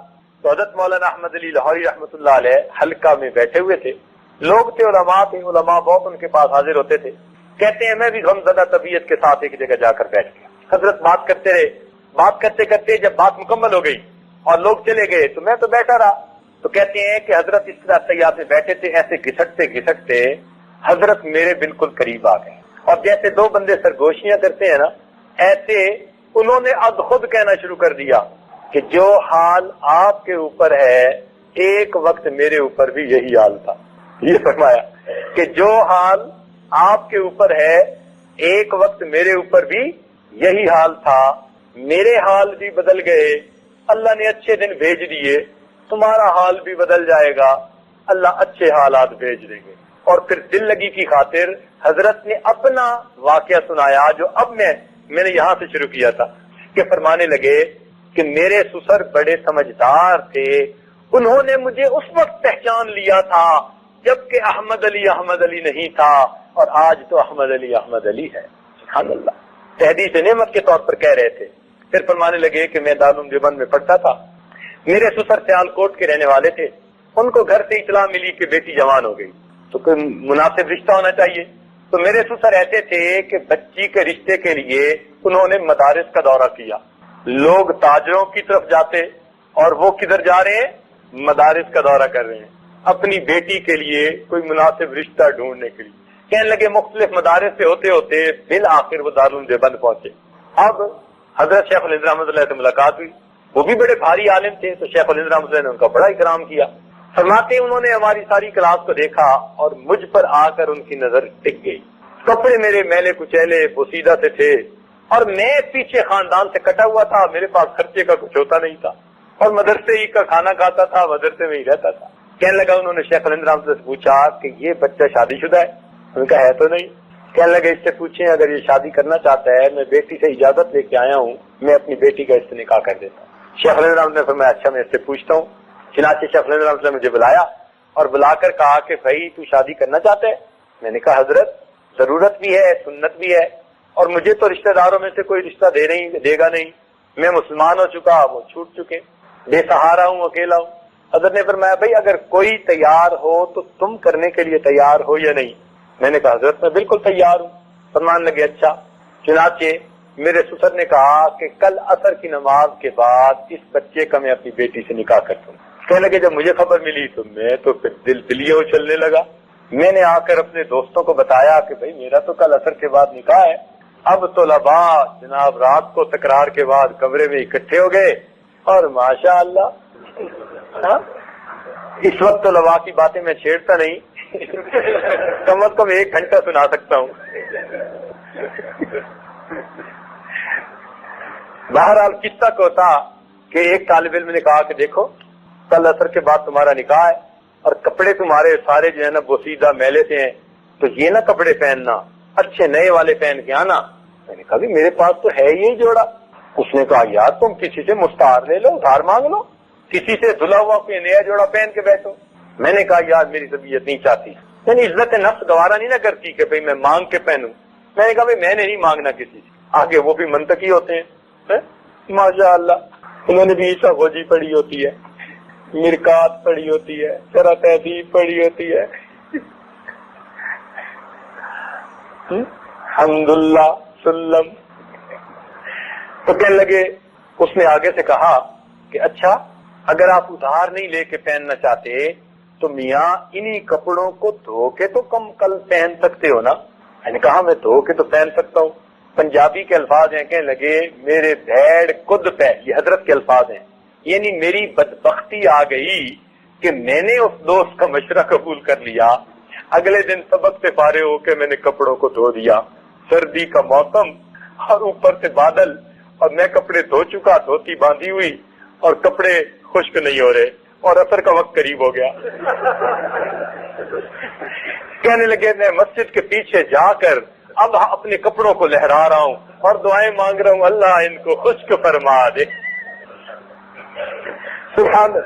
S4: تو حضرت مولانا احمد علی لاہوری رحمۃ اللہ علیہ حلقہ میں بیٹھے ہوئے تھے. لوگ تھے، علماء بہت ان کے پاس حاضر ہوتے تھے. کہتے ہیں میں بھی غمزدہ طبیعت کے ساتھ ایک جگہ جا کر بیٹھ گیا. حضرت بات کرتے رہے. بات کرتے کرتے جب بات مکمل ہو گئی اور لوگ چلے گئے تو میں تو بیٹھا رہا. تو کہتے ہیں کہ حضرت اس طرح تیار میں بیٹھے تھے، ایسے گھسٹتے گھسٹتے حضرت میرے بالکل قریب آ گئے، اور جیسے دو بندے سرگوشیاں کرتے ہیں نا، ایسے انہوں نے اب خود کہنا شروع کر دیا کہ جو حال آپ کے اوپر ہے ایک وقت میرے اوپر بھی یہی حال تھا. یہ فرمایا کہ جو حال آپ کے اوپر ہے ایک وقت میرے اوپر بھی یہی حال تھا. میرے حال بھی بدل گئے، اللہ نے اچھے دن بھیج دیے، تمہارا حال بھی بدل جائے گا، اللہ اچھے حالات بھیج دیں گے. اور پھر دل لگی کی خاطر حضرت نے اپنا واقعہ سنایا جو اب میں نے یہاں سے شروع کیا تھا، کہ فرمانے لگے کہ میرے سسر بڑے سمجھدار تھے، انہوں نے مجھے اس وقت پہچان لیا تھا جبکہ احمد علی نہیں تھا، اور آج تو احمد علی ہے. سبحان اللہ. تحدیث نعمت کے طور پر کہہ رہے تھے. پھر فرمانے لگے کہ میں دارالعلوم دیوبند میں پڑھتا تھا، میرے سسر سیال کوٹ کے رہنے والے تھے، ان کو گھر سے اطلاع ملی کہ بیٹی جوان ہو گئی تو کوئی مناسب رشتہ ہونا چاہیے. تو میرے سسر ایسے تھے کہ بچی کے رشتے کے لیے انہوں نے مدارس کا دورہ کیا. لوگ تاجروں کی طرف جاتے اور وہ کدھر جا رہے ہیں؟ مدارس کا دورہ کر رہے ہیں اپنی بیٹی کے لیے کوئی مناسب رشتہ ڈھونڈنے کے لیے. کہنے لگے مختلف مدارس سے ہوتے ہوتے بالآخر وہ دارالعلوم دیوبند پہنچے. اب حضرت شیخ الہند رحمۃ اللہ سے ملاقات ہوئی، وہ بھی بڑے بھاری عالم تھے، تو شیخ الہند رحمۃ اللہ نے ان کا بڑا اکرام کیا. فرماتے انہوں نے ہماری ساری کلاس کو دیکھا اور مجھ پر آ کر ان کی نظر ٹک گئی. کپڑے میرے میلے کچیلے بوسیدہ سے تھے اور میں پیچھے خاندان سے کٹا ہوا تھا، میرے پاس خرچے کا کچھ ہوتا نہیں تھا اور مدرسے ہی کا کھانا کھاتا تھا، مدرسے میں ہی رہتا تھا. کہنے لگا انہوں نے شیخ الہند رحمۃ اللہ سے پوچھا کہ یہ بچہ شادی شدہ ہے؟ ان کا ہے تو نہیں. کہنے لگے اس سے پوچھیں اگر یہ شادی کرنا چاہتا ہے، میں بیٹی سے اجازت لے کے آیا ہوں، میں اپنی بیٹی کا اس سے نکاح کر دیتا ہوں. شیخ الہند رحمۃ اللہ نے فرمایا اچھا میں اس سے پوچھتا ہوں. چنانچہ شیخ الہند رحمۃ اللہ نے مجھے بلایا اور بلا کر کہا کہ بھائی تو شادی کرنا چاہتا ہے؟ میں نے کہا حضرت ضرورت بھی ہے، سنت بھی ہے، اور مجھے تو رشتہ داروں میں سے کوئی رشتہ دے گا نہیں، میں مسلمان ہو چکا، وہ چھوٹ چکے، بے سہارا ہوں، اکیلا ہوں. حضرت نے فرمایا بھائی اگر کوئی تیار ہو تو تم کرنے کے لیے تیار ہو یا نہیں؟ میں نے کہا حضرت میں بالکل تیار ہوں. فرمان لگے اچھا. چنانچہ میرے سسر نے کہا کہ کل عصر کی نماز کے بعد اس بچے کا میں اپنی بیٹی سے نکاح کرتا ہوں. کہنے لگے جب مجھے خبر ملی تو میں تو پھر دلیے اچھلنے لگا. میں نے آ کر اپنے دوستوں کو بتایا کہ بھائی میرا تو کل عصر کے بعد نکاح ہے. اب طلباء جناب رات کو تکرار کے بعد کمرے میں اکٹھے ہو گئے اور ماشاء اللہ اس وقت طلباء کی باتیں میں چھیڑتا نہیں، کم از کم 1 گھنٹہ سنا سکتا ہوں. بہرحال قصہ کو تھا کہ ایک طالب علم نے کہا کہ دیکھو کل عصر کے بعد تمہارا نکاح ہے اور کپڑے تمہارے سارے جو ہے نا بوسیدہ میلے سے ہیں، تو یہ نہ کپڑے پہننا، اچھے نئے والے پہن کے آنا. میں نے کہا میرے پاس تو ہے یہی جوڑا. اس نے کہا یار تم کسی سے مستعار لے لو، ادھار مانگ لو، کسی سے دھلا ہوا کوئی نیا جوڑا پہن کے بیٹھو. میں نے کہا یار میری طبیعت نہیں چاہتی، یعنی عزت نفس گوارا نہیں نہ کرتی کہ بھئی میں مانگ کے پہنوں. میں نے کہا بھئی میں نے نہیں مانگنا کسی سے. آگے وہ بھی منطقی ہوتے ہیں ماشاء اللہ. انہوں نے بھی عیسیٰ غوجی پڑھی ہوتی ہے، مرکات پڑھی ہوتی ہے، شرح تہذیب پڑھی ہوتی ہے، الحمدللہ سلم. تو کہنے لگے اس نے آگے سے کہا کہ اچھا اگر آپ ادھار نہیں لے کے پہننا چاہتے تو میاں انہی کپڑوں کو دھو کے تو کم کل پہن سکتے ہو نا. میں نے کہا میں دھو کے تو پہن سکتا ہوں. پنجابی کے الفاظ ہیں، کہنے لگے میرے بھیڑ کد پہ، یہ حضرت کے الفاظ ہیں، یعنی میری بدبختی آ گئی کہ میں نے اس دوست کا مشورہ قبول کر لیا. اگلے دن سبق سے فارغ ہو کے میں نے کپڑوں کو دھو دیا. سردی کا موسم اور اوپر سے بادل، اور میں کپڑے دھو چکا، دھوتی باندھی ہوئی اور کپڑے خشک نہیں ہو رہے اور عصر کا وقت قریب ہو گیا. کہنے لگے میں مسجد کے پیچھے جا کر اب اپنے کپڑوں کو لہرا رہا ہوں اور دعائیں مانگ رہا ہوں اللہ ان کو خشک فرما دے. سبحان اللہ.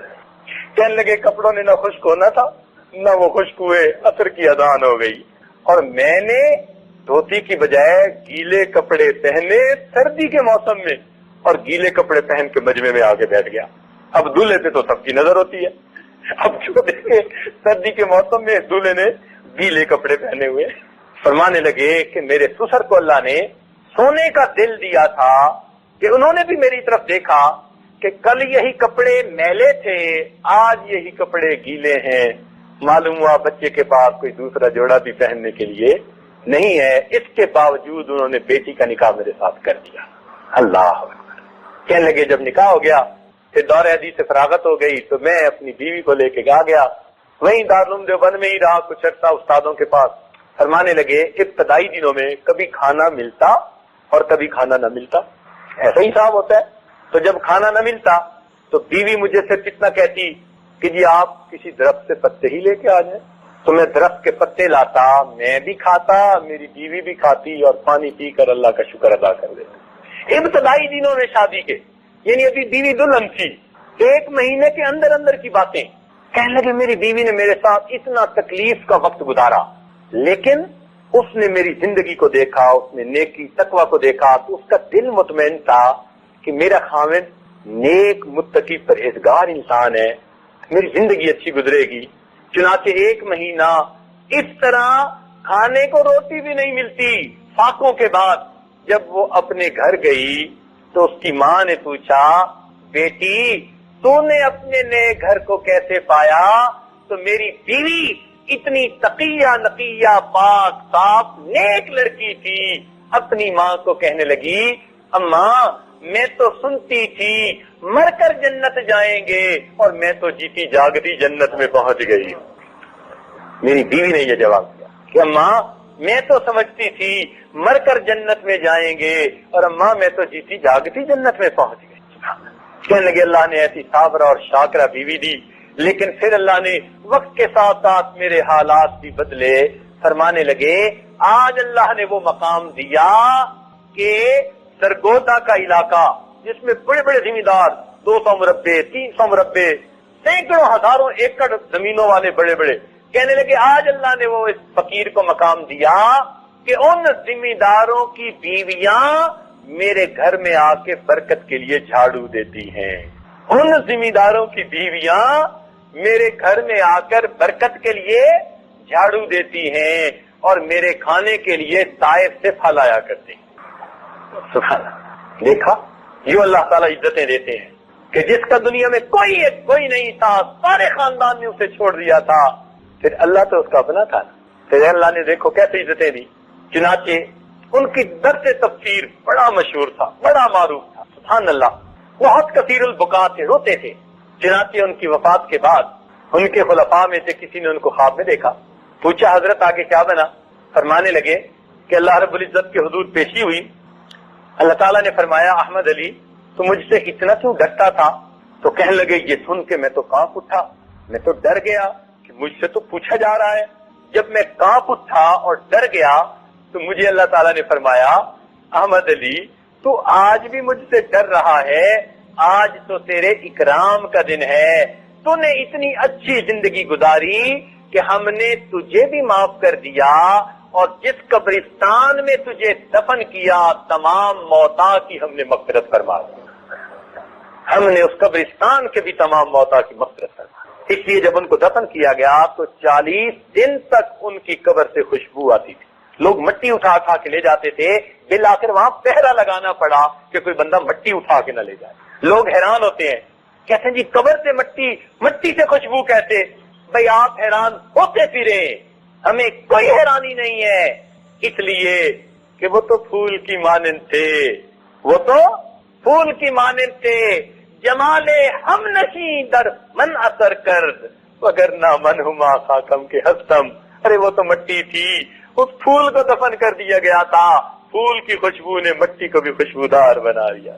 S4: کہنے لگے کپڑوں نے نہ خشک ہونا تھا نہ وہ خشک ہوئے، عصر کی اذان ہو گئی اور میں نے دھوتی کی بجائے گیلے کپڑے پہنے سردی کے موسم میں. اور گیلے کپڑے پہن کے مجمع میں آگے بیٹھ گیا. اب دولہے پہ تو سب کی نظر ہوتی ہے. اب جو دیکھے سردی کے موسم میں دولہے نے گیلے کپڑے پہنے ہوئے. فرمانے لگے کہ میرے سسر کو اللہ نے سونے کا دل دیا تھا کہ انہوں نے بھی میری طرف دیکھا کہ کل یہی کپڑے میلے تھے، آج یہی کپڑے گیلے ہیں. معلوم ہوا بچے کے پاس کوئی دوسرا جوڑا بھی پہننے کے لیے نہیں ہے. اس کے باوجود انہوں نے بیٹی کا نکاح میرے ساتھ کر دیا. اللہ اکبر. کہنے لگے جب نکاح ہو گیا پھر دور حدیث سے فراغت ہو گئی تو میں اپنی بیوی کو لے کے آ گیا. وہیں دارالعلوم دیوبند میں ہی رہا کچھ عرصہ استادوں کے پاس. فرمانے لگے ابتدائی دنوں میں کبھی کھانا ملتا اور کبھی کھانا نہ ملتا، ایسا ہی صاحب ہوتا ہے. تو جب کھانا نہ ملتا تو بیوی مجھے صرف اتنا کہتی کہ جی آپ کسی درخت سے پتے ہی لے کے آ جائیں. تو میں درخت کے پتے لاتا، میں بھی کھاتا، میری بیوی بھی کھاتی اور پانی پی کر اللہ کا شکر ادا کر دیتے. ابتدائی دنوں میں شادی کے، یعنی ابھی بیوی دلہن تھی. 1 مہینے کے اندر اندر کی باتیں. کہنے لگے میری بیوی نے میرے ساتھ اتنا تکلیف کا وقت گزارا، لیکن اس نے میری زندگی کو دیکھا، اس نے نیکی تقوی کو دیکھا تو اس کا دل مطمئن تھا کہ میرا خاوند نیک متقی پرہیزگار انسان ہے، میری زندگی اچھی گزرے گی. چنانچہ 1 مہینہ اس طرح کھانے کو روٹی بھی نہیں ملتی. فاقوں کے بعد جب وہ اپنے گھر گئی تو اس کی ماں نے پوچھا بیٹی تو نے اپنے نئے گھر کو کیسے پایا؟ تو میری بیوی اتنی تقیہ نقیہ پاک صاف نیک لڑکی تھی، اپنی ماں کو کہنے لگی اماں میں تو سنتی تھی مر کر جنت جائیں گے اور میں تو جیتی جاگتی جنت میں پہنچ گئی. میری بیوی نے یہ جواب دیا کہ اماں میں تو سمجھتی تھی مر کر جنت میں جائیں گے اور اماں میں تو جیتی جاگتی جنت میں پہنچ گئی. کہنے لگے اللہ نے ایسی صابرہ اور شاکرہ بیوی دی، لیکن پھر اللہ نے وقت کے ساتھ ساتھ میرے حالات بھی بدلے. فرمانے لگے آج اللہ نے وہ مقام دیا کہ سرگودا کا علاقہ جس میں بڑے بڑے زمیندار 200 مربع 300 مربع سینکڑوں ہزاروں ایکڑ زمینوں والے بڑے بڑے، کہنے لگے آج اللہ نے وہ اس فقیر کو مقام دیا کہ ان زمینداروں کی بیویاں میرے گھر میں آ کے برکت کے لیے جھاڑو دیتی ہیں. ان زمینداروں کی بیویاں میرے گھر میں آ کر برکت کے لیے جھاڑو دیتی ہیں اور میرے کھانے کے لیے طائف سے پھل آیا کرتے ہیں. سبحان اللہ. دیکھا یہ اللہ تعالیٰ عزتیں دیتے ہیں کہ جس کا دنیا میں کوئی نہیں تھا، سارے خاندان نے اسے چھوڑ دیا تھا، پھر اللہ تو اس کا اپنا تھا نا. پھر اللہ نے دیکھو کیسے عزتیں دی. چنانچہ ان کی درس تفسیر بڑا مشہور تھا، بڑا معروف تھا. سبحان اللہ. بہت کثیر البکا تھے، روتے تھے. چنانچہ ان کی وفات کے بعد ان کے خلفاء میں سے کسی نے ان کو خواب میں دیکھا. پوچھا حضرت آگے کیا بنا؟ فرمانے لگے کہ اللہ رب العزت کے حضور پیشی ہوئی. اللہ تعالیٰ نے فرمایا احمد علی تو مجھ سے اتنا کیوں ڈرتا تھا؟ تو کہنے لگے یہ سن کے میں تو کانپ اٹھا، میں تو ڈر گیا کہ مجھ سے تو پوچھا جا رہا ہے. جب میں کانپ اٹھا اور ڈر گیا تو مجھے اللہ تعالیٰ نے فرمایا احمد علی تو آج بھی مجھ سے ڈر رہا ہے، آج تو تیرے اکرام کا دن ہے. تو نے اتنی اچھی زندگی گزاری کہ ہم نے تجھے بھی معاف کر دیا اور جس قبرستان میں تجھے دفن کیا تمام موتا کی ہم نے مغفرت فرما دی. ہم نے اس قبرستان کے بھی تمام موتا کی مغفرت فرما. اس لیے جب ان کو دفن کیا گیا تو 40 دن تک ان کی قبر سے خوشبو آتی تھی. لوگ مٹی اٹھا اٹھا کے لے جاتے تھے، بالآخر وہاں پہرا لگانا پڑا کہ کوئی بندہ مٹی اٹھا کے نہ لے جائے. لوگ حیران ہوتے ہیں، کہتے ہیں جی قبر سے مٹی سے خوشبو کیسے؟ بھئی آپ حیران ہوتے پھرے، ہمیں کوئی حیرانی نہیں ہے، اس لیے کہ وہ تو پھول کی مانند تھے، وہ تو پھول کی مانند تھے. جمال ہم نشیں در من اثر کرد وگرنہ من ہما خاکم کے ہستم. ارے وہ تو مٹی تھی، اس پھول کو دفن کر دیا گیا تھا، پھول کی خوشبو نے مٹی کو بھی خوشبودار بنا دیا.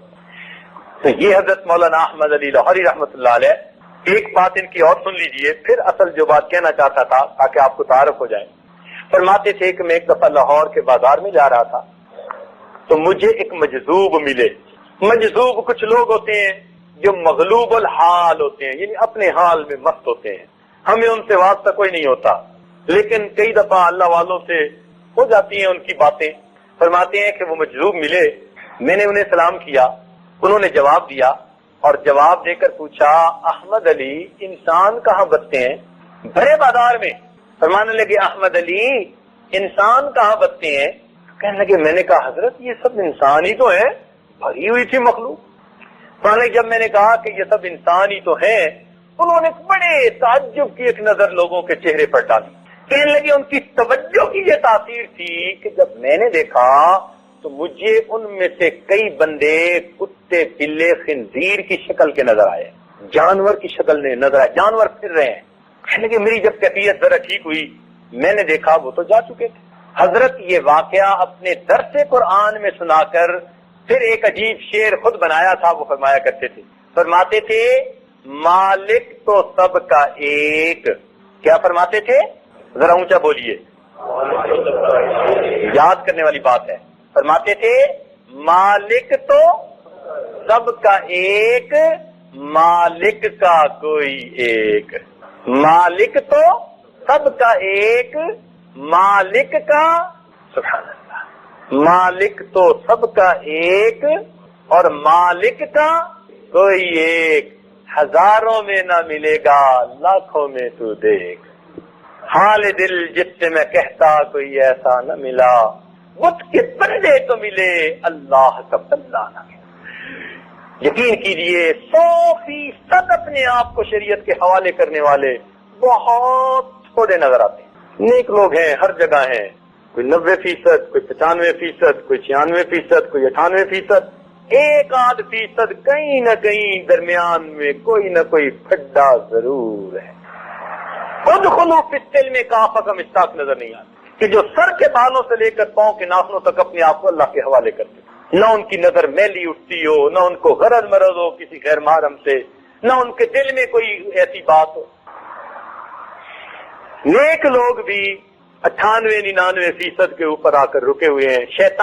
S4: تو یہ حضرت مولانا احمد علی لاہوری رحمۃ اللہ علیہ. ایک بات ان کی اور سن لیجئے، پھر اصل جو بات کہنا چاہتا تھا تاکہ آپ کو تعارف ہو جائے. فرماتے تھے کہ میں ایک دفعہ لاہور کے بازار میں جا رہا تھا تو مجھے ایک مجذوب ملے. مجذوب کچھ لوگ ہوتے ہیں جو مغلوب الحال ہوتے ہیں، یعنی اپنے حال میں مست ہوتے ہیں، ہمیں ان سے واسطہ کوئی نہیں ہوتا، لیکن کئی دفعہ اللہ والوں سے ہو جاتی ہیں ان کی باتیں. فرماتے ہیں کہ وہ مجذوب ملے، میں نے انہیں سلام کیا. انہوں نے جواب دیا اور جواب دے کر پوچھا احمد علی انسان کہاں بستے ہیں؟ بھرے بازار میں. فرمانے لگے احمد علی انسان کہاں بستے ہیں؟ کہنے لگے میں نے کہا حضرت یہ سب انسان ہی تو ہیں، بھری ہوئی تھی مخلوق. فرمانے جب میں نے کہا کہ یہ سب انسان ہی تو ہیں، انہوں نے بڑے تعجب کی ایک نظر لوگوں کے چہرے پر ڈالی. کہنے لگے ان کی توجہ کی یہ تاثیر تھی کہ جب میں نے دیکھا تو مجھے ان میں سے کئی بندے کتے بلے خنزیر کی شکل کے نظر آئے، جانور کی شکل میں نظر آئے، جانور پھر رہے ہیں. کہنے لگے میری جب کیفیت ذرا ٹھیک ہوئی میں نے دیکھا وہ تو جا چکے تھے. حضرت یہ واقعہ اپنے درس قرآن میں سنا کر پھر ایک عجیب شعر خود بنایا تھا. وہ فرمایا کرتے تھے، فرماتے تھے مالک تو سب کا ایک. کیا فرماتے تھے؟ ذرا اونچا بولیے، یاد کرنے والی بات ہے. فرماتے تھے مالک تو سب کا ایک، مالک کا کوئی ایک. مالک تو سب کا ایک، مالک کا سبحان اللہ، مالک تو سب کا ایک اور مالک کا کوئی ایک. ہزاروں میں نہ ملے گا لاکھوں میں تو دیکھ، حال دل جس سے میں کہتا کوئی ایسا نہ ملا، بت کے بندے تو ملے اللہ کا بندہ نہ ملا. یقین کیجئے 100% اپنے آپ کو شریعت کے حوالے کرنے والے بہت تھوڑے نظر آتے ہیں. نیک لوگ ہیں ہر جگہ ہیں، کوئی 90%، کوئی 95%، کوئی 96%، کوئی 98%، 1-8% کہیں نہ کہیں درمیان میں کوئی نہ کوئی کھڈا ضرور ہے. ادخلوا فی السلم کافۃ مستاق نظر نہیں آتی کہ جو سر کے بالوں سے لے کر پاؤں کے ناخنوں تک اپنے آپ کو اللہ کے حوالے کرتے، نہ ان کی نظر میلی اٹھتی ہو، نہ ان کو غرض مرض ہو کسی غیر محرم سے، نہ ان کے دل میں کوئی ایسی بات ہو. نیک لوگ بھی 98-99% کے اوپر آ کر رکے ہوئے ہیں. شیطان